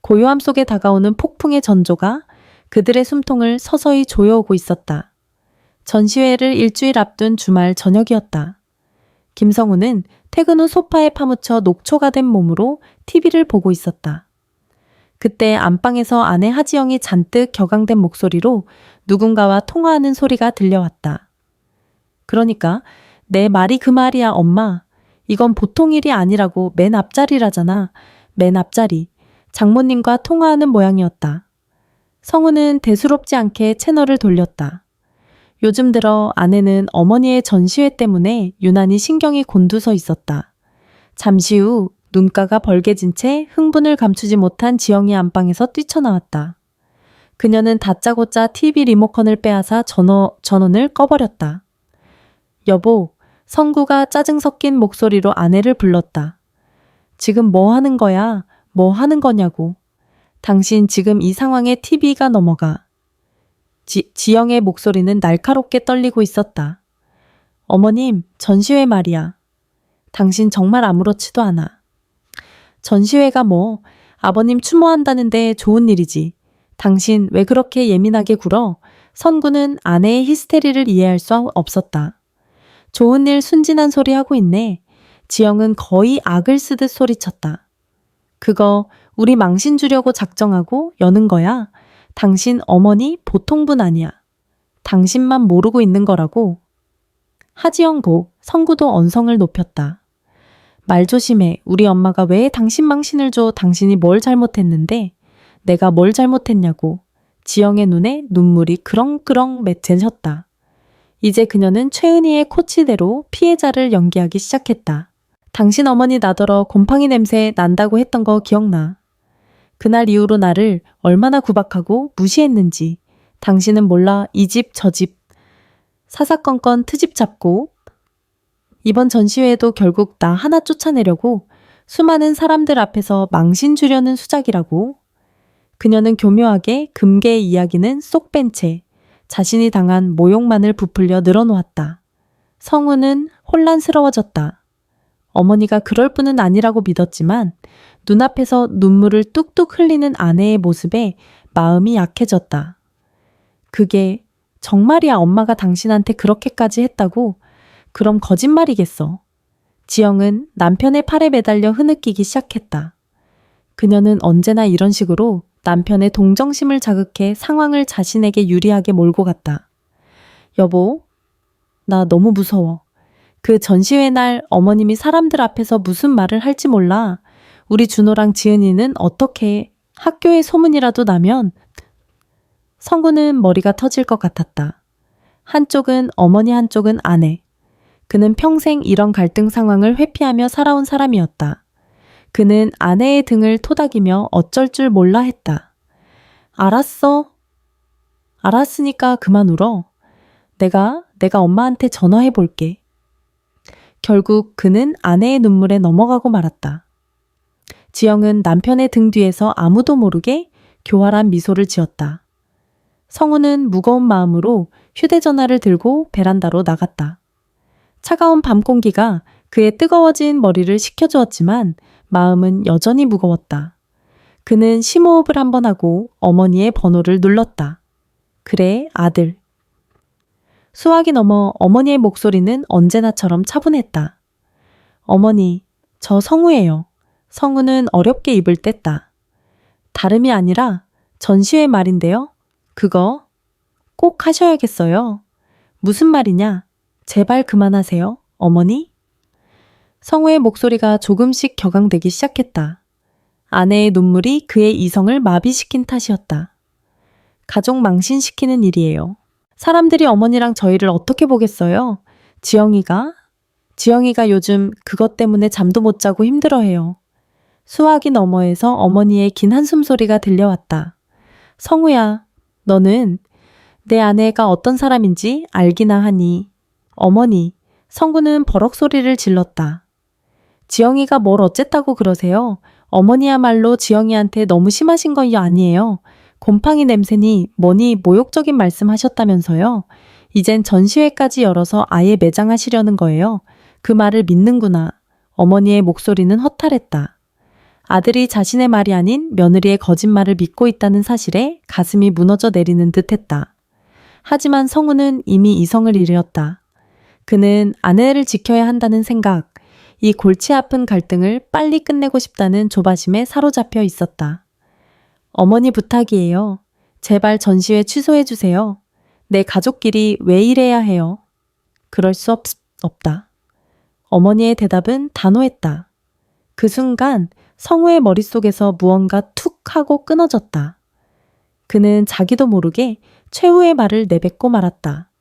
고요함 속에 다가오는 폭풍의 전조가 그들의 숨통을 서서히 조여오고 있었다. 전시회를 일주일 앞둔 주말 저녁이었다. 김성우는 퇴근 후 소파에 파묻혀 녹초가 된 몸으로 TV를 보고 있었다. 그때 안방에서 아내 하지영이 잔뜩 격앙된 목소리로 누군가와 통화하는 소리가 들려왔다. 그러니까 내 말이 그 말이야, 엄마. 이건 보통 일이 아니라고. 맨 앞자리라잖아. 맨 앞자리. 장모님과 통화하는 모양이었다. 성우는 대수롭지 않게 채널을 돌렸다. 요즘 들어 아내는 어머니의 전시회 때문에 유난히 신경이 곤두서 있었다. 잠시 후 눈가가 벌개진 채 흥분을 감추지 못한 지영이 안방에서 뛰쳐나왔다. 그녀는 다짜고짜 TV 리모컨을 빼앗아 전원을 꺼버렸다. 여보, 성구가 짜증 섞인 목소리로 아내를 불렀다. 지금 뭐 하는 거야? 뭐 하는 거냐고. 당신 지금 이 상황에 TV가 넘어가. 지영의 목소리는 날카롭게 떨리고 있었다. 어머님, 전시회 말이야. 당신 정말 아무렇지도 않아. 전시회가 뭐, 아버님 추모한다는데 좋은 일이지. 당신 왜 그렇게 예민하게 굴어? 선구는 아내의 히스테리를 이해할 수 없었다. 좋은 일 순진한 소리 하고 있네. 지영은 거의 악을 쓰듯 소리쳤다. 그거 우리 망신 주려고 작정하고 여는 거야. 당신 어머니 보통 분 아니야. 당신만 모르고 있는 거라고. 하지영 성구도 언성을 높였다. 말 조심해. 우리 엄마가 왜 당신 망신을 줘? 당신이 뭘 잘못했는데? 내가 뭘 잘못했냐고. 지영의 눈에 눈물이 그렁그렁 맺혀졌다. 이제 그녀는 최은희의 코치대로 피해자를 연기하기 시작했다. 당신 어머니 나더러 곰팡이 냄새 난다고 했던 거 기억나. 그날 이후로 나를 얼마나 구박하고 무시했는지. 당신은 몰라. 이 집 저 집 사사건건 트집 잡고 이번 전시회에도 결국 나 하나 쫓아내려고 수많은 사람들 앞에서 망신 주려는 수작이라고. 그녀는 교묘하게 금계의 이야기는 쏙 뺀 채 자신이 당한 모욕만을 부풀려 늘어놓았다. 성우는 혼란스러워졌다. 어머니가 그럴 뿐은 아니라고 믿었지만 눈앞에서 눈물을 뚝뚝 흘리는 아내의 모습에 마음이 약해졌다. 그게 정말이야. 엄마가 당신한테 그렇게까지 했다고? 그럼 거짓말이겠어. 지영은 남편의 팔에 매달려 흐느끼기 시작했다. 그녀는 언제나 이런 식으로 남편의 동정심을 자극해 상황을 자신에게 유리하게 몰고 갔다. 여보, 나 너무 무서워. 그 전시회 날 어머님이 사람들 앞에서 무슨 말을 할지 몰라. 우리 준호랑 지은이는 어떻게 학교에 소문이라도 나면. 성구는 머리가 터질 것 같았다. 한쪽은 어머니, 한쪽은 아내. 그는 평생 이런 갈등 상황을 회피하며 살아온 사람이었다. 그는 아내의 등을 토닥이며 어쩔 줄 몰라 했다. 알았어. 알았으니까 그만 울어. 내가 엄마한테 전화해 볼게. 결국 그는 아내의 눈물에 넘어가고 말았다. 지영은 남편의 등 뒤에서 아무도 모르게 교활한 미소를 지었다. 성우는 무거운 마음으로 휴대전화를 들고 베란다로 나갔다. 차가운 밤 공기가 그의 뜨거워진 머리를 식혀주었지만 마음은 여전히 무거웠다. 그는 심호흡을 한번 하고 어머니의 번호를 눌렀다. 그래, 아들. 수화기 넘어 어머니의 목소리는 언제나처럼 차분했다. 어머니, 저 성우예요. 성우는 어렵게 입을 뗐다. 다름이 아니라 전시회 말인데요. 그거 꼭 하셔야겠어요. 무슨 말이냐? 제발 그만하세요, 어머니. 성우의 목소리가 조금씩 격앙되기 시작했다. 아내의 눈물이 그의 이성을 마비시킨 탓이었다. 가족 망신시키는 일이에요. 사람들이 어머니랑 저희를 어떻게 보겠어요? 지영이가 요즘 그것 때문에 잠도 못 자고 힘들어해요. 수화기 너머에서 어머니의 긴 한숨 소리가 들려왔다. 성우야, 너는 내 아내가 어떤 사람인지 알기나 하니. 어머니, 성구는 버럭 소리를 질렀다. 지영이가 뭘 어쨌다고 그러세요? 어머니야말로 지영이한테 너무 심하신 거 아니에요. 곰팡이 냄새니 뭐니 모욕적인 말씀 하셨다면서요. 이젠 전시회까지 열어서 아예 매장하시려는 거예요. 그 말을 믿는구나. 어머니의 목소리는 허탈했다. 아들이 자신의 말이 아닌 며느리의 거짓말을 믿고 있다는 사실에 가슴이 무너져 내리는 듯했다. 하지만 성우는 이미 이성을 잃었다. 그는 아내를 지켜야 한다는 생각, 이 골치 아픈 갈등을 빨리 끝내고 싶다는 조바심에 사로잡혀 있었다. 어머니 부탁이에요. 제발 전시회 취소해 주세요. 내 가족끼리 왜 이래야 해요? 그럴 수 없다. 어머니의 대답은 단호했다. 그 순간 성우의 머릿속에서 무언가 툭 하고 끊어졌다. 그는 자기도 모르게 최후의 말을 내뱉고 말았다.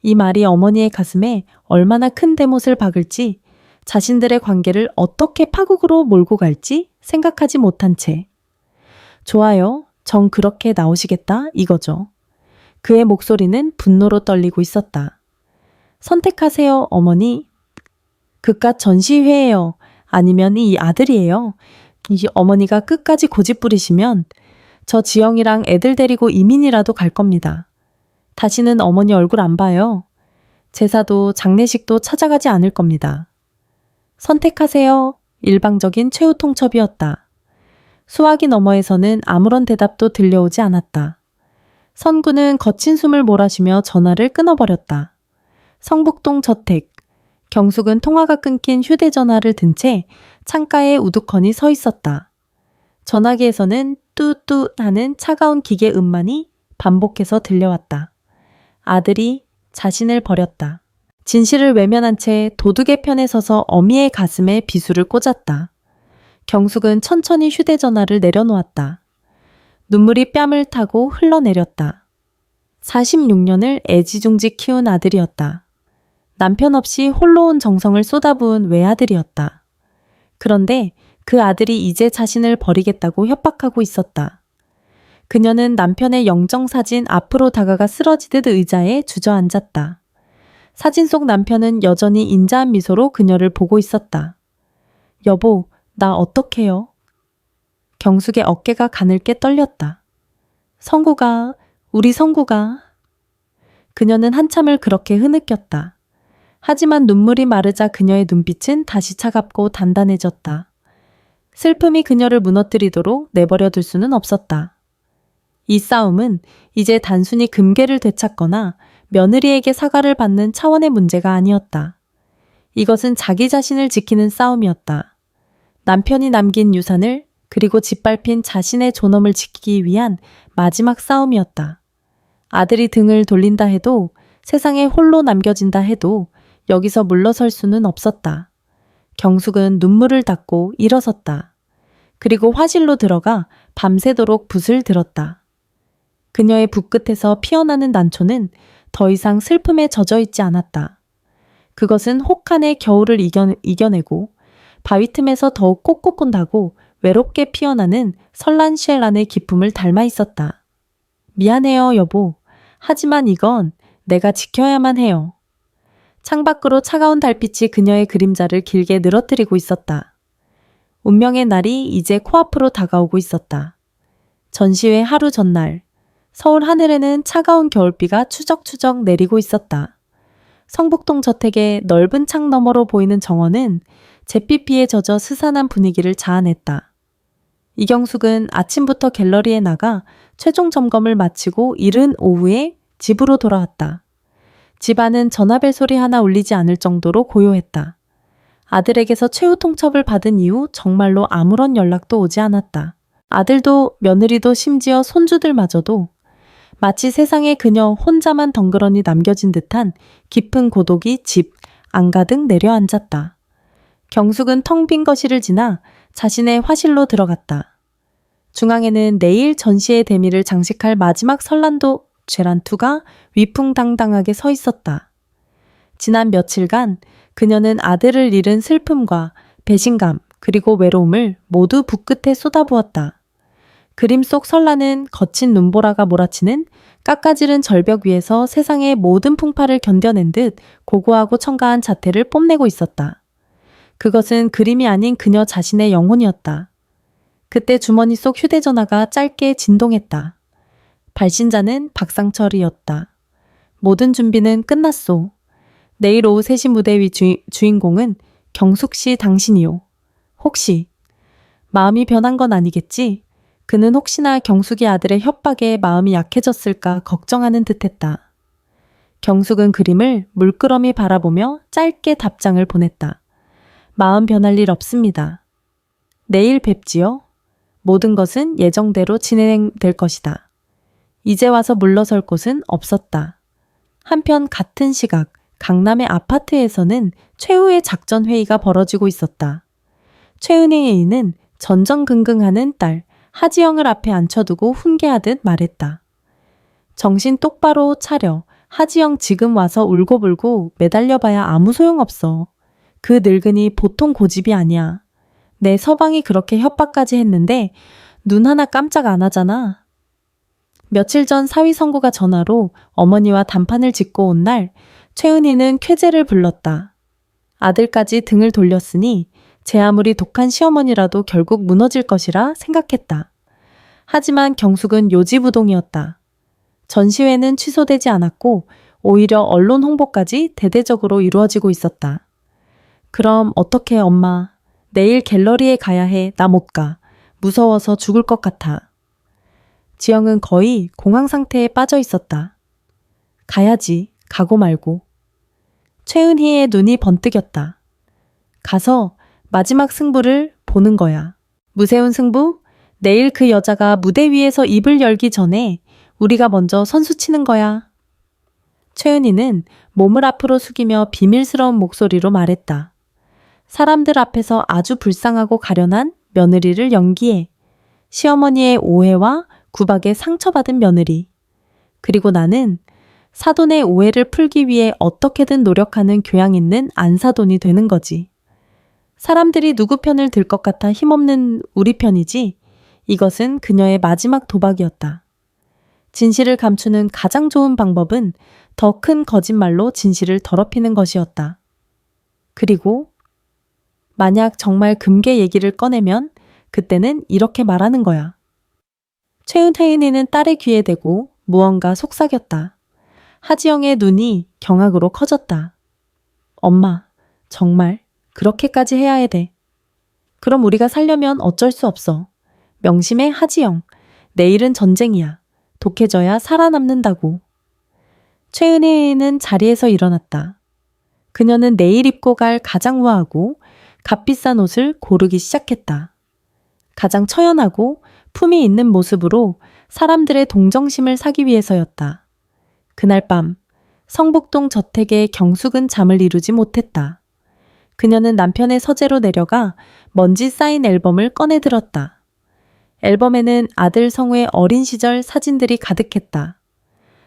이 말이 어머니의 가슴에 얼마나 큰 대못을 박을지, 자신들의 관계를 어떻게 파국으로 몰고 갈지 생각하지 못한 채. 좋아요. 정 그렇게 나오시겠다 이거죠. 그의 목소리는 분노로 떨리고 있었다. 선택하세요, 어머니. 그깟 전시회예요. 아니면 이 아들이에요. 이 어머니가 끝까지 고집 부리시면 저 지영이랑 애들 데리고 이민이라도 갈 겁니다. 다시는 어머니 얼굴 안 봐요. 제사도 장례식도 찾아가지 않을 겁니다. 선택하세요. 일방적인 최후 통첩이었다. 수화기 너머에서는 아무런 대답도 들려오지 않았다. 선구는 거친 숨을 몰아쉬며 전화를 끊어버렸다. 성북동 저택. 경숙은 통화가 끊긴 휴대전화를 든 채 창가에 우두커니 서 있었다. 전화기에서는 뚜뚜 하는 차가운 기계 음만이 반복해서 들려왔다. 아들이 자신을 버렸다. 진실을 외면한 채 도둑의 편에 서서 어미의 가슴에 비수를 꽂았다. 경숙은 천천히 휴대전화를 내려놓았다. 눈물이 뺨을 타고 흘러내렸다. 46년을 애지중지 키운 아들이었다. 남편 없이 홀로 온 정성을 쏟아부은 외아들이었다. 그런데 그 아들이 이제 자신을 버리겠다고 협박하고 있었다. 그녀는 남편의 영정사진 앞으로 다가가 쓰러지듯 의자에 주저앉았다. 사진 속 남편은 여전히 인자한 미소로 그녀를 보고 있었다. 여보, 나 어떡해요? 경숙의 어깨가 가늘게 떨렸다. 성구가, 우리 성구가. 그녀는 한참을 그렇게 흐느꼈다. 하지만 눈물이 마르자 그녀의 눈빛은 다시 차갑고 단단해졌다. 슬픔이 그녀를 무너뜨리도록 내버려 둘 수는 없었다. 이 싸움은 이제 단순히 금괴를 되찾거나 며느리에게 사과를 받는 차원의 문제가 아니었다. 이것은 자기 자신을 지키는 싸움이었다. 남편이 남긴 유산을 그리고 짓밟힌 자신의 존엄을 지키기 위한 마지막 싸움이었다. 아들이 등을 돌린다 해도 세상에 홀로 남겨진다 해도 여기서 물러설 수는 없었다. 경숙은 눈물을 닦고 일어섰다. 그리고 화실로 들어가 밤새도록 붓을 들었다. 그녀의 붓끝에서 피어나는 난초는 더 이상 슬픔에 젖어 있지 않았다. 그것은 혹한의 겨울을 이겨내고 바위 틈에서 더욱 꼿꼿하고 외롭게 피어나는 설란시엘란의 기쁨을 닮아 있었다. 미안해요, 여보. 하지만 이건 내가 지켜야만 해요. 창밖으로 차가운 달빛이 그녀의 그림자를 길게 늘어뜨리고 있었다. 운명의 날이 이제 코앞으로 다가오고 있었다. 전시회 하루 전날, 서울 하늘에는 차가운 겨울비가 추적추적 내리고 있었다. 성북동 저택의 넓은 창 너머로 보이는 정원은 잿빛비에 젖어 스산한 분위기를 자아냈다. 이경숙은 아침부터 갤러리에 나가 최종 점검을 마치고 이른 오후에 집으로 돌아왔다. 집안은 전화벨 소리 하나 울리지 않을 정도로 고요했다. 아들에게서 최후 통첩을 받은 이후 정말로 아무런 연락도 오지 않았다. 아들도 며느리도 심지어 손주들마저도 마치 세상에 그녀 혼자만 덩그러니 남겨진 듯한 깊은 고독이 집, 안가득 내려앉았다. 경숙은 텅 빈 거실을 지나 자신의 화실로 들어갔다. 중앙에는 내일 전시의 대미를 장식할 마지막 설란도 쇠란투가 위풍당당하게 서 있었다. 지난 며칠간 그녀는 아들을 잃은 슬픔과 배신감 그리고 외로움을 모두 붓끝에 쏟아부었다. 그림 속 설란은 거친 눈보라가 몰아치는 깎아지른 절벽 위에서 세상의 모든 풍파를 견뎌낸 듯 고고하고 청가한 자태를 뽐내고 있었다. 그것은 그림이 아닌 그녀 자신의 영혼이었다. 그때 주머니 속 휴대전화가 짧게 진동했다. 발신자는 박상철이었다. 모든 준비는 끝났소. 내일 오후 3시 무대 위 주인공은 경숙 씨 당신이요. 혹시 마음이 변한 건 아니겠지? 그는 혹시나 경숙이 아들의 협박에 마음이 약해졌을까 걱정하는 듯했다. 경숙은 그림을 물끄러미 바라보며 짧게 답장을 보냈다. 마음 변할 일 없습니다. 내일 뵙지요. 모든 것은 예정대로 진행될 것이다. 이제 와서 물러설 곳은 없었다. 한편 같은 시각 강남의 아파트에서는 최후의 작전 회의가 벌어지고 있었다. 최은희 애인은 전전긍긍하는 딸 하지영을 앞에 앉혀두고 훈계하듯 말했다. 정신 똑바로 차려. 하지영 지금 와서 울고불고 매달려봐야 아무 소용없어. 그 늙은이 보통 고집이 아니야. 내 서방이 그렇게 협박까지 했는데 눈 하나 깜짝 안 하잖아. 며칠 전 사위 성구가 전화로 어머니와 단판을 짓고 온 날 최은희는 쾌재를 불렀다. 아들까지 등을 돌렸으니 제 아무리 독한 시어머니라도 결국 무너질 것이라 생각했다. 하지만 경숙은 요지부동이었다. 전시회는 취소되지 않았고 오히려 언론 홍보까지 대대적으로 이루어지고 있었다. 그럼 어떻게 엄마? 내일 갤러리에 가야 해. 나 못 가. 무서워서 죽을 것 같아. 지영은 거의 공황 상태에 빠져 있었다. 가야지. 가고 말고. 최은희의 눈이 번뜩였다. 가서 마지막 승부를 보는 거야. 무세운 승부? 내일 그 여자가 무대 위에서 입을 열기 전에 우리가 먼저 선수 치는 거야. 최은희는 몸을 앞으로 숙이며 비밀스러운 목소리로 말했다. 사람들 앞에서 아주 불쌍하고 가련한 며느리를 연기해. 시어머니의 오해와 구박에 상처받은 며느리. 그리고 나는 사돈의 오해를 풀기 위해 어떻게든 노력하는 교양 있는 안사돈이 되는 거지. 사람들이 누구 편을 들 것 같아 힘없는 우리 편이지. 이것은 그녀의 마지막 도박이었다. 진실을 감추는 가장 좋은 방법은 더 큰 거짓말로 진실을 더럽히는 것이었다. 그리고 만약 정말 금괴 얘기를 꺼내면 그때는 이렇게 말하는 거야. 최은혜인은 딸의 귀에 대고 무언가 속삭였다. 하지영의 눈이 경악으로 커졌다. 엄마, 정말 그렇게까지 해야 해 돼. 그럼 우리가 살려면 어쩔 수 없어. 명심해 하지영. 내일은 전쟁이야. 독해져야 살아남는다고. 최은혜는 자리에서 일어났다. 그녀는 내일 입고 갈 가장 우아하고 값비싼 옷을 고르기 시작했다. 가장 처연하고 품이 있는 모습으로 사람들의 동정심을 사기 위해서였다. 그날 밤 성북동 저택의 경숙은 잠을 이루지 못했다. 그녀는 남편의 서재로 내려가 먼지 쌓인 앨범을 꺼내 들었다. 앨범에는 아들 성우의 어린 시절 사진들이 가득했다.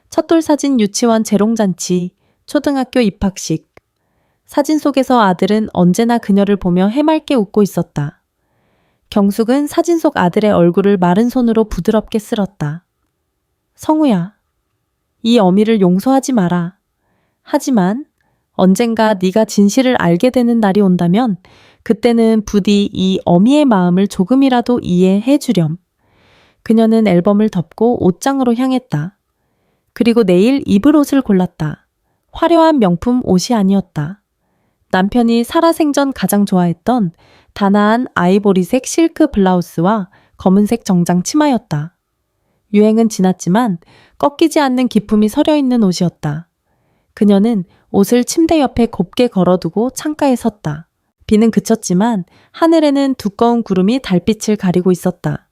첫돌 사진 유치원 재롱잔치, 초등학교 입학식. 사진 속에서 아들은 언제나 그녀를 보며 해맑게 웃고 있었다. 경숙은 사진 속 아들의 얼굴을 마른 손으로 부드럽게 쓸었다. 성우야, 이 어미를 용서하지 마라. 하지만 언젠가 네가 진실을 알게 되는 날이 온다면 그때는 부디 이 어미의 마음을 조금이라도 이해해 주렴. 그녀는 앨범을 덮고 옷장으로 향했다. 그리고 내일 입을 옷을 골랐다. 화려한 명품 옷이 아니었다. 남편이 살아생전 가장 좋아했던 단아한 아이보리색 실크 블라우스와 검은색 정장 치마였다. 유행은 지났지만 꺾이지 않는 기품이 서려있는 옷이었다. 그녀는 옷을 침대 옆에 곱게 걸어두고 창가에 섰다. 비는 그쳤지만 하늘에는 두꺼운 구름이 달빛을 가리고 있었다.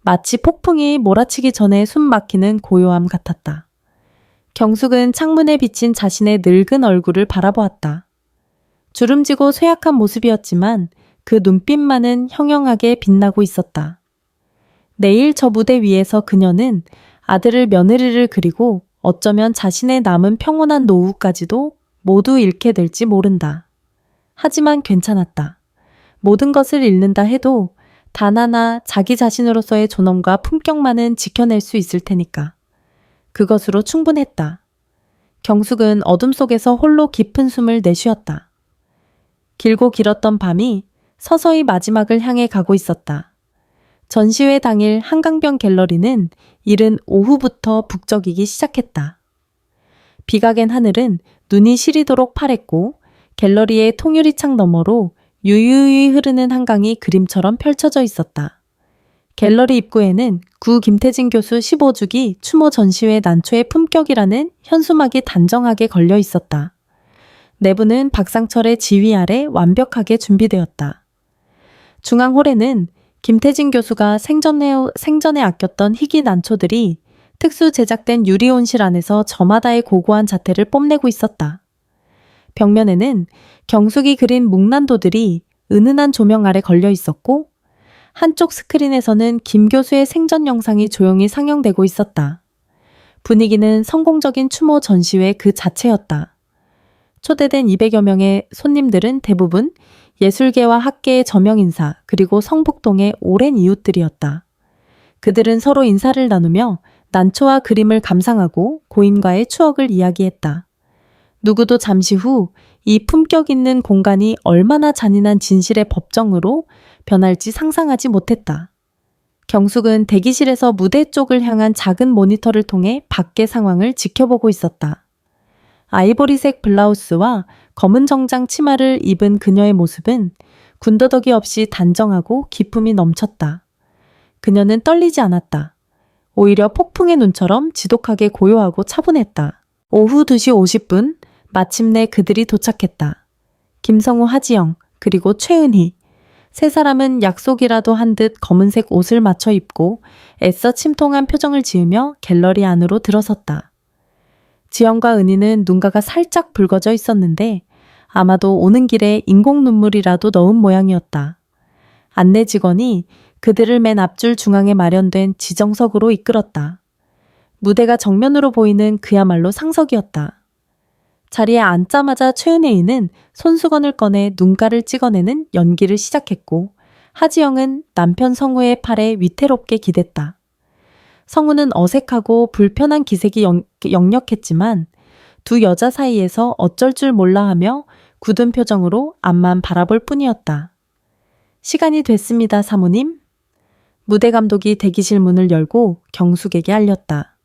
마치 폭풍이 몰아치기 전에 숨 막히는 고요함 같았다. 경숙은 창문에 비친 자신의 늙은 얼굴을 바라보았다. 주름지고 쇠약한 모습이었지만 그 눈빛만은 형형하게 빛나고 있었다. 내일 저 무대 위에서 그녀는 아들을 며느리를 그리고 어쩌면 자신의 남은 평온한 노후까지도 모두 잃게 될지 모른다. 하지만 괜찮았다. 모든 것을 잃는다 해도 단 하나 자기 자신으로서의 존엄과 품격만은 지켜낼 수 있을 테니까. 그것으로 충분했다. 경숙은 어둠 속에서 홀로 깊은 숨을 내쉬었다. 길고 길었던 밤이 서서히 마지막을 향해 가고 있었다. 전시회 당일 한강변 갤러리는 이른 오후부터 북적이기 시작했다. 비가 갠 하늘은 눈이 시리도록 파랬고 갤러리의 통유리창 너머로 유유히 흐르는 한강이 그림처럼 펼쳐져 있었다. 갤러리 입구에는 구 김태진 교수 15주기 추모 전시회 난초의 품격이라는 현수막이 단정하게 걸려 있었다. 내부는 박상철의 지휘 아래 완벽하게 준비되었다. 중앙홀에는 김태진 교수가 생전에 아꼈던 희귀 난초들이 특수 제작된 유리 온실 안에서 저마다의 고고한 자태를 뽐내고 있었다. 벽면에는 경숙이 그린 묵난도들이 은은한 조명 아래 걸려 있었고 한쪽 스크린에서는 김 교수의 생전 영상이 조용히 상영되고 있었다. 분위기는 성공적인 추모 전시회 그 자체였다. 초대된 200여 명의 손님들은 대부분 예술계와 학계의 저명 인사 그리고 성북동의 오랜 이웃들이었다. 그들은 서로 인사를 나누며 난초와 그림을 감상하고 고인과의 추억을 이야기했다. 누구도 잠시 후 이 품격 있는 공간이 얼마나 잔인한 진실의 법정으로 변할지 상상하지 못했다. 경숙은 대기실에서 무대 쪽을 향한 작은 모니터를 통해 밖의 상황을 지켜보고 있었다. 아이보리색 블라우스와 검은 정장 치마를 입은 그녀의 모습은 군더더기 없이 단정하고 기품이 넘쳤다. 그녀는 떨리지 않았다. 오히려 폭풍의 눈처럼 지독하게 고요하고 차분했다. 오후 2시 50분, 마침내 그들이 도착했다. 김성우, 하지영, 그리고 최은희. 세 사람은 약속이라도 한 듯 검은색 옷을 맞춰 입고 애써 침통한 표정을 지으며 갤러리 안으로 들어섰다. 지영과 은희는 눈가가 살짝 붉어져 있었는데 아마도 오는 길에 인공 눈물이라도 넣은 모양이었다. 안내 직원이 그들을 맨 앞줄 중앙에 마련된 지정석으로 이끌었다. 무대가 정면으로 보이는 그야말로 상석이었다. 자리에 앉자마자 최은혜이는 손수건을 꺼내 눈가를 찍어내는 연기를 시작했고 하지영은 남편 성우의 팔에 위태롭게 기댔다. 성우는 어색하고 불편한 기색이 역력했지만 두 여자 사이에서 어쩔 줄 몰라 하며 굳은 표정으로 앞만 바라볼 뿐이었다. 시간이 됐습니다, 사모님. 무대 감독이 대기실 문을 열고 경숙에게 알렸다.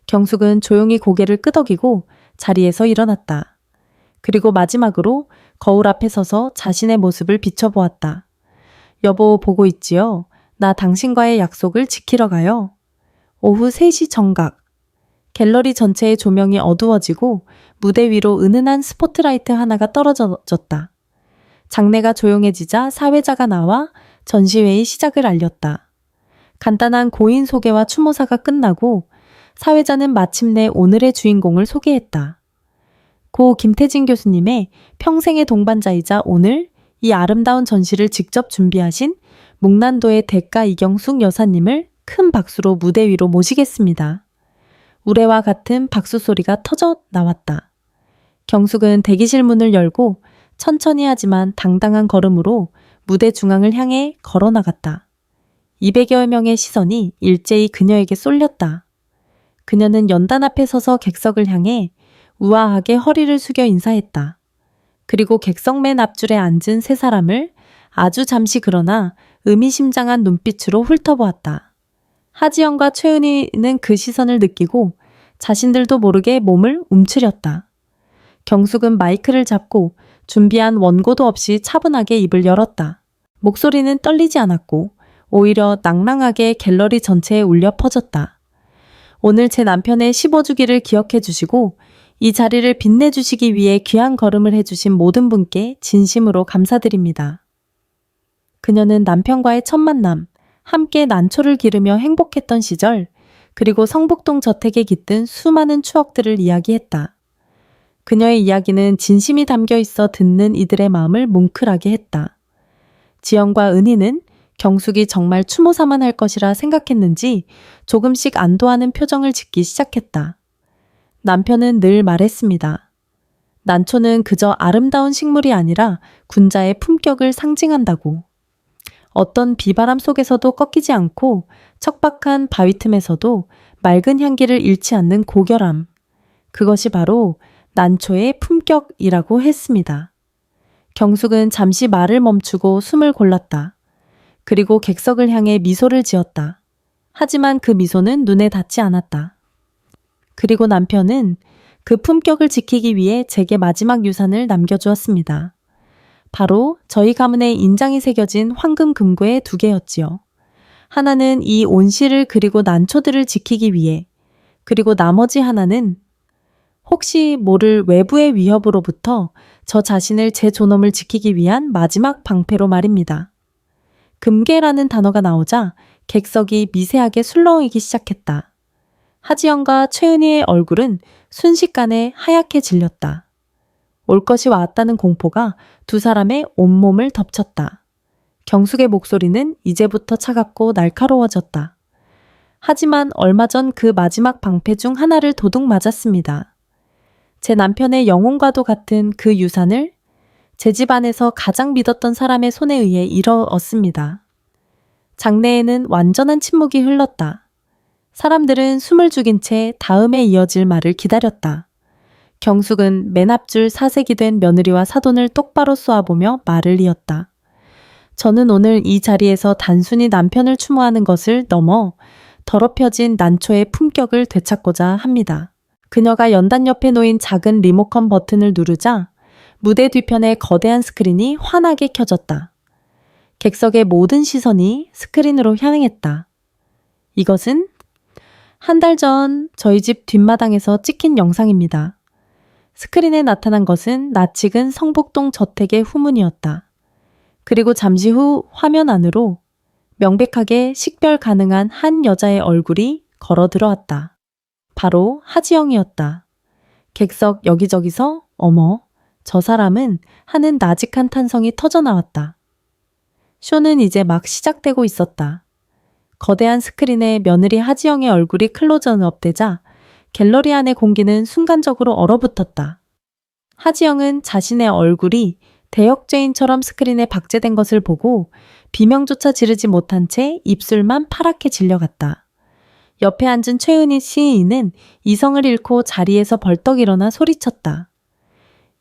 경숙은 조용히 고개를 끄덕이고 자리에서 일어났다. 그리고 마지막으로 거울 앞에 서서 자신의 모습을 비춰보았다. 여보, 보고 있지요? 나 당신과의 약속을 지키러 가요. 오후 3시 정각. 갤러리 전체의 조명이 어두워지고 무대 위로 은은한 스포트라이트 하나가 떨어졌다. 장내가 조용해지자 사회자가 나와 전시회의 시작을 알렸다. 간단한 고인 소개와 추모사가 끝나고 사회자는 마침내 오늘의 주인공을 소개했다. 고 김태진 교수님의 평생의 동반자이자 오늘 이 아름다운 전시를 직접 준비하신 묵난도의 대가 이경숙 여사님을 큰 박수로 무대 위로 모시겠습니다. 우레와 같은 박수 소리가 터져 나왔다. 경숙은 대기실 문을 열고 천천히 하지만 당당한 걸음으로 무대 중앙을 향해 걸어 나갔다. 200여 명의 시선이 일제히 그녀에게 쏠렸다. 그녀는 연단 앞에 서서 객석을 향해 우아하게 허리를 숙여 인사했다. 그리고 객석 맨 앞줄에 앉은 세 사람을 아주 잠시 그러나 의미심장한 눈빛으로 훑어보았다. 하지영과 최은희는 그 시선을 느끼고 자신들도 모르게 몸을 움츠렸다. 경숙은 마이크를 잡고 준비한 원고도 없이 차분하게 입을 열었다. 목소리는 떨리지 않았고 오히려 낭랑하게 갤러리 전체에 울려 퍼졌다. 오늘 제 남편의 15주기를 기억해 주시고 이 자리를 빛내주시기 위해 귀한 걸음을 해주신 모든 분께 진심으로 감사드립니다. 그녀는 남편과의 첫 만남, 함께 난초를 기르며 행복했던 시절, 그리고 성북동 저택에 깃든 수많은 추억들을 이야기했다. 그녀의 이야기는 진심이 담겨 있어 듣는 이들의 마음을 뭉클하게 했다. 지영과 은희는 경숙이 정말 추모사만 할 것이라 생각했는지 조금씩 안도하는 표정을 짓기 시작했다. 남편은 늘 말했습니다. 난초는 그저 아름다운 식물이 아니라 군자의 품격을 상징한다고. 어떤 비바람 속에서도 꺾이지 않고 척박한 바위 틈에서도 맑은 향기를 잃지 않는 고결함. 그것이 바로 난초의 품격이라고 했습니다. 경숙은 잠시 말을 멈추고 숨을 골랐다. 그리고 객석을 향해 미소를 지었다. 하지만 그 미소는 눈에 닿지 않았다. 그리고 남편은 그 품격을 지키기 위해 제게 마지막 유산을 남겨주었습니다. 바로 저희 가문의 인장이 새겨진 황금 금고의 2개였지요. 하나는 이 온실을 그리고 난초들을 지키기 위해, 그리고 나머지 하나는 혹시 모를 외부의 위협으로부터 저 자신을 제 존엄을 지키기 위한 마지막 방패로 말입니다. 금괴라는 단어가 나오자 객석이 미세하게 술렁이기 시작했다. 하지영과 최은희의 얼굴은 순식간에 하얗게 질렸다. 올 것이 왔다는 공포가 두 사람의 온몸을 덮쳤다. 경숙의 목소리는 이제부터 차갑고 날카로워졌다. 하지만 얼마 전 그 마지막 방패 중 하나를 도둑 맞았습니다. 제 남편의 영혼과도 같은 그 유산을 제 집안에서 가장 믿었던 사람의 손에 의해 잃어왔습니다. 장내에는 완전한 침묵이 흘렀다. 사람들은 숨을 죽인 채 다음에 이어질 말을 기다렸다. 경숙은 맨 앞줄 사색이 된 며느리와 사돈을 똑바로 쏘아보며 말을 이었다. 저는 오늘 이 자리에서 단순히 남편을 추모하는 것을 넘어 더럽혀진 난초의 품격을 되찾고자 합니다. 그녀가 연단 옆에 놓인 작은 리모컨 버튼을 누르자 무대 뒤편의 거대한 스크린이 환하게 켜졌다. 객석의 모든 시선이 스크린으로 향했다. 이것은 한 달 전 저희 집 뒷마당에서 찍힌 영상입니다. 스크린에 나타난 것은 낯익은 성북동 저택의 후문이었다. 그리고 잠시 후 화면 안으로 명백하게 식별 가능한 한 여자의 얼굴이 걸어 들어왔다. 바로 하지영이었다. 객석 여기저기서 어머, 저 사람은 하는 나직한 탄성이 터져 나왔다. 쇼는 이제 막 시작되고 있었다. 거대한 스크린에 며느리 하지영의 얼굴이 클로즈업 되자 갤러리 안의 공기는 순간적으로 얼어붙었다. 하지영은 자신의 얼굴이 대역죄인처럼 스크린에 박제된 것을 보고 비명조차 지르지 못한 채 입술만 파랗게 질려갔다. 옆에 앉은 최은희 시인은 이성을 잃고 자리에서 벌떡 일어나 소리쳤다.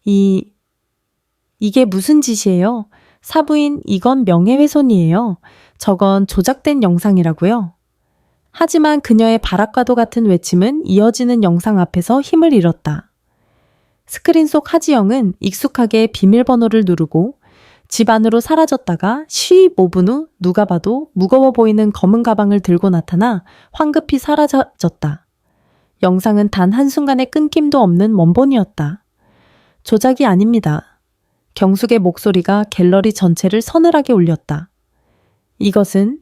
이게 무슨 짓이에요? 사부인 이건 명예훼손이에요. 저건 조작된 영상이라고요. 하지만 그녀의 바락과도 같은 외침은 이어지는 영상 앞에서 힘을 잃었다. 스크린 속 하지영은 익숙하게 비밀번호를 누르고 집 안으로 사라졌다가 15분 후 누가 봐도 무거워 보이는 검은 가방을 들고 나타나 황급히 사라졌다. 영상은 단 한순간의 끊김도 없는 원본이었다. 조작이 아닙니다. 경숙의 목소리가 갤러리 전체를 서늘하게 울렸다. 이것은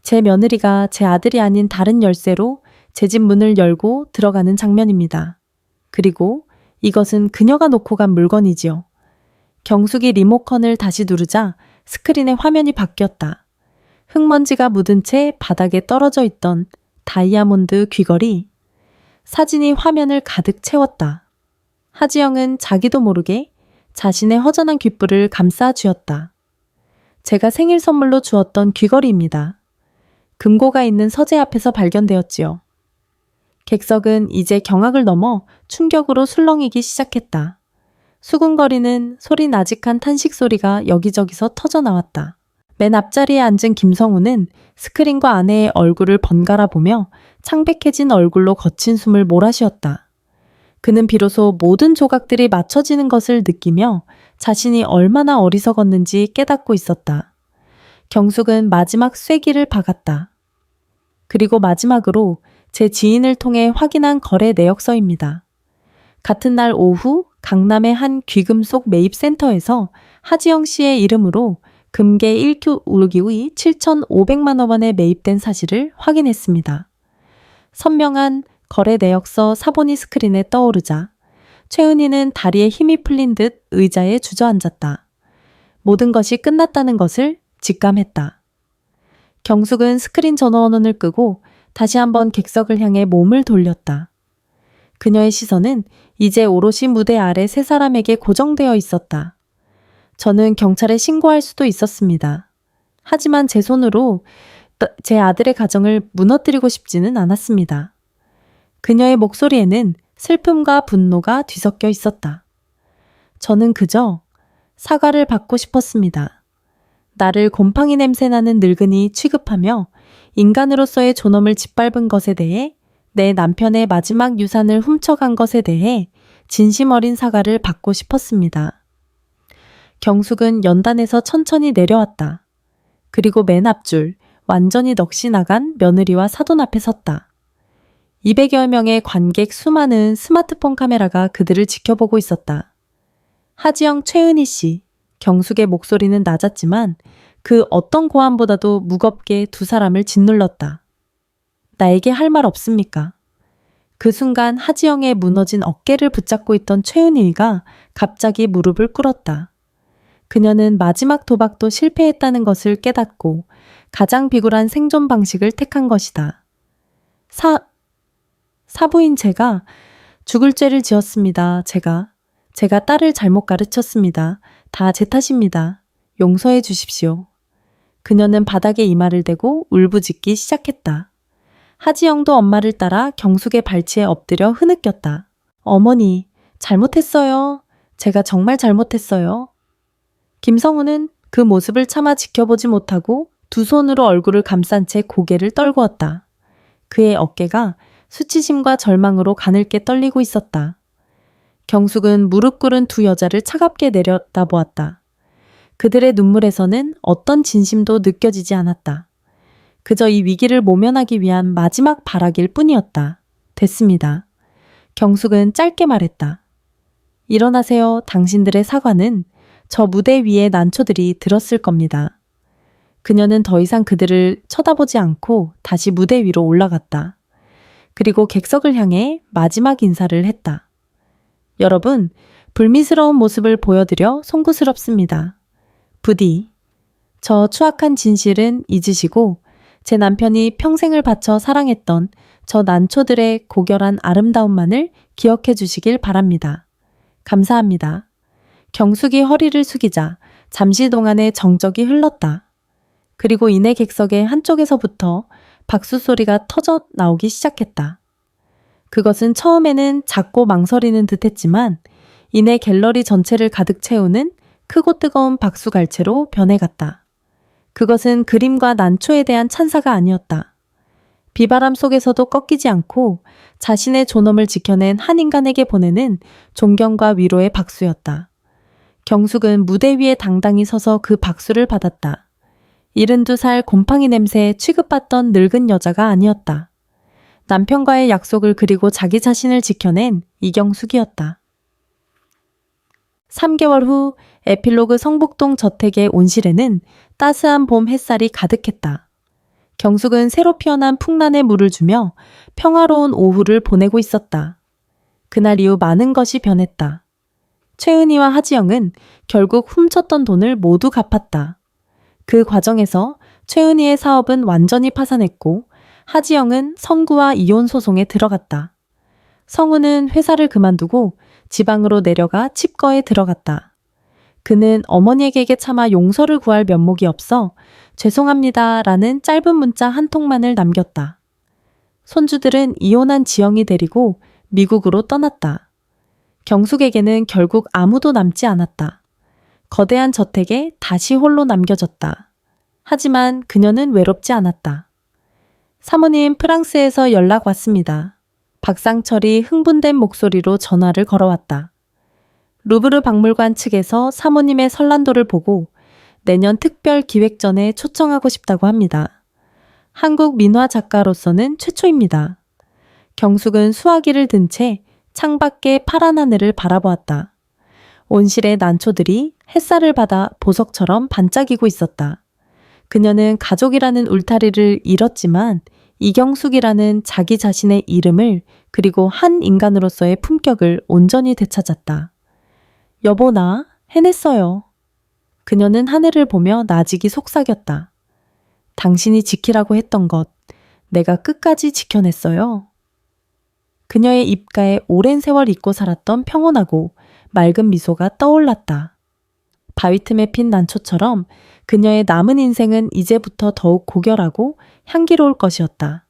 제 며느리가 제 아들이 아닌 다른 열쇠로 제 집 문을 열고 들어가는 장면입니다. 그리고 이것은 그녀가 놓고 간 물건이지요. 경숙이 리모컨을 다시 누르자 스크린의 화면이 바뀌었다. 흙먼지가 묻은 채 바닥에 떨어져 있던 다이아몬드 귀걸이. 사진이 화면을 가득 채웠다. 하지영은 자기도 모르게 자신의 허전한 귓불을 감싸 쥐었다. 제가 생일 선물로 주었던 귀걸이입니다. 금고가 있는 서재 앞에서 발견되었지요. 객석은 이제 경악을 넘어 충격으로 술렁이기 시작했다. 수군거리는 소리 나직한 탄식 소리가 여기저기서 터져 나왔다. 맨 앞자리에 앉은 김성우는 스크린과 아내의 얼굴을 번갈아 보며 창백해진 얼굴로 거친 숨을 몰아쉬었다. 그는 비로소 모든 조각들이 맞춰지는 것을 느끼며 자신이 얼마나 어리석었는지 깨닫고 있었다. 경숙은 마지막 쐐기를 박았다. 그리고 마지막으로 제 지인을 통해 확인한 거래 내역서입니다. 같은 날 오후 강남의 한 귀금속 매입센터에서 하지영 씨의 이름으로 금괴 1kg이 7,500만 원에 매입된 사실을 확인했습니다. 선명한 거래 내역서 사본이 스크린에 떠오르자 최은희는 다리에 힘이 풀린 듯 의자에 주저앉았다. 모든 것이 끝났다는 것을 직감했다. 경숙은 스크린 전원을 끄고 다시 한번 객석을 향해 몸을 돌렸다. 그녀의 시선은 이제 오롯이 무대 아래 세 사람에게 고정되어 있었다. 저는 경찰에 신고할 수도 있었습니다. 하지만 제 손으로 제 아들의 가정을 무너뜨리고 싶지는 않았습니다. 그녀의 목소리에는 슬픔과 분노가 뒤섞여 있었다. 저는 그저 사과를 받고 싶었습니다. 나를 곰팡이 냄새나는 늙은이 취급하며 인간으로서의 존엄을 짓밟은 것에 대해 내 남편의 마지막 유산을 훔쳐간 것에 대해 진심 어린 사과를 받고 싶었습니다. 경숙은 연단에서 천천히 내려왔다. 그리고 맨 앞줄, 완전히 넋이 나간 며느리와 사돈 앞에 섰다. 200여 명의 관객 수많은 스마트폰 카메라가 그들을 지켜보고 있었다. 하지영 최은희 씨, 경숙의 목소리는 낮았지만 그 어떤 고함보다도 무겁게 두 사람을 짓눌렀다. 나에게 할 말 없습니까? 그 순간 하지영의 무너진 어깨를 붙잡고 있던 최은희가 갑자기 무릎을 꿇었다. 그녀는 마지막 도박도 실패했다는 것을 깨닫고 가장 비굴한 생존 방식을 택한 것이다. 사부인 제가 죽을 죄를 지었습니다. 제가 딸을 잘못 가르쳤습니다. 다 제 탓입니다. 용서해 주십시오. 그녀는 바닥에 이마를 대고 울부짖기 시작했다. 하지영도 엄마를 따라 경숙의 발치에 엎드려 흐느꼈다. 어머니, 잘못했어요. 제가 정말 잘못했어요. 김성우는 그 모습을 차마 지켜보지 못하고 두 손으로 얼굴을 감싼 채 고개를 떨구었다. 그의 어깨가 수치심과 절망으로 가늘게 떨리고 있었다. 경숙은 무릎 꿇은 두 여자를 차갑게 내려다보았다. 그들의 눈물에서는 어떤 진심도 느껴지지 않았다. 그저 이 위기를 모면하기 위한 마지막 발악일 뿐이었다. 됐습니다. 경숙은 짧게 말했다. 일어나세요. 당신들의 사과는 저 무대 위의 난초들이 들었을 겁니다. 그녀는 더 이상 그들을 쳐다보지 않고 다시 무대 위로 올라갔다. 그리고 객석을 향해 마지막 인사를 했다. 여러분, 불미스러운 모습을 보여드려 송구스럽습니다. 부디, 저 추악한 진실은 잊으시고 제 남편이 평생을 바쳐 사랑했던 저 난초들의 고결한 아름다움만을 기억해 주시길 바랍니다. 감사합니다. 경숙이 허리를 숙이자 잠시 동안의 정적이 흘렀다. 그리고 이내 객석의 한쪽에서부터 박수 소리가 터져 나오기 시작했다. 그것은 처음에는 작고 망설이는 듯했지만 이내 갤러리 전체를 가득 채우는 크고 뜨거운 박수갈채로 변해갔다. 그것은 그림과 난초에 대한 찬사가 아니었다. 비바람 속에서도 꺾이지 않고 자신의 존엄을 지켜낸 한 인간에게 보내는 존경과 위로의 박수였다. 경숙은 무대 위에 당당히 서서 그 박수를 받았다. 72살 곰팡이 냄새에 취급받던 늙은 여자가 아니었다. 남편과의 약속을 그리고 자기 자신을 지켜낸 이경숙이었다. 3개월 후 에필로그 성북동 저택의 온실에는 따스한 봄 햇살이 가득했다. 경숙은 새로 피어난 풍란에 물을 주며 평화로운 오후를 보내고 있었다. 그날 이후 많은 것이 변했다. 최은희와 하지영은 결국 훔쳤던 돈을 모두 갚았다. 그 과정에서 최은희의 사업은 완전히 파산했고 하지영은 성구와 이혼 소송에 들어갔다. 성우는 회사를 그만두고 지방으로 내려가 칩거에 들어갔다. 그는 어머니에게 차마 용서를 구할 면목이 없어 죄송합니다 라는 짧은 문자 한 통만을 남겼다. 손주들은 이혼한 지영이 데리고 미국으로 떠났다. 경숙에게는 결국 아무도 남지 않았다. 거대한 저택에 다시 홀로 남겨졌다. 하지만 그녀는 외롭지 않았다. 사모님 프랑스에서 연락 왔습니다. 박상철이 흥분된 목소리로 전화를 걸어왔다. 루브르 박물관 측에서 사모님의 설란도를 보고 내년 특별 기획전에 초청하고 싶다고 합니다. 한국 민화 작가로서는 최초입니다. 경숙은 수화기를 든 채 창밖의 파란 하늘을 바라보았다. 온실의 난초들이 햇살을 받아 보석처럼 반짝이고 있었다. 그녀는 가족이라는 울타리를 잃었지만 이경숙이라는 자기 자신의 이름을 그리고 한 인간으로서의 품격을 온전히 되찾았다. 여보, 나 해냈어요. 그녀는 하늘을 보며 나직이 속삭였다. 당신이 지키라고 했던 것, 내가 끝까지 지켜냈어요. 그녀의 입가에 오랜 세월 잊고 살았던 평온하고 맑은 미소가 떠올랐다. 바위 틈에 핀 난초처럼 그녀의 남은 인생은 이제부터 더욱 고결하고 향기로울 것이었다.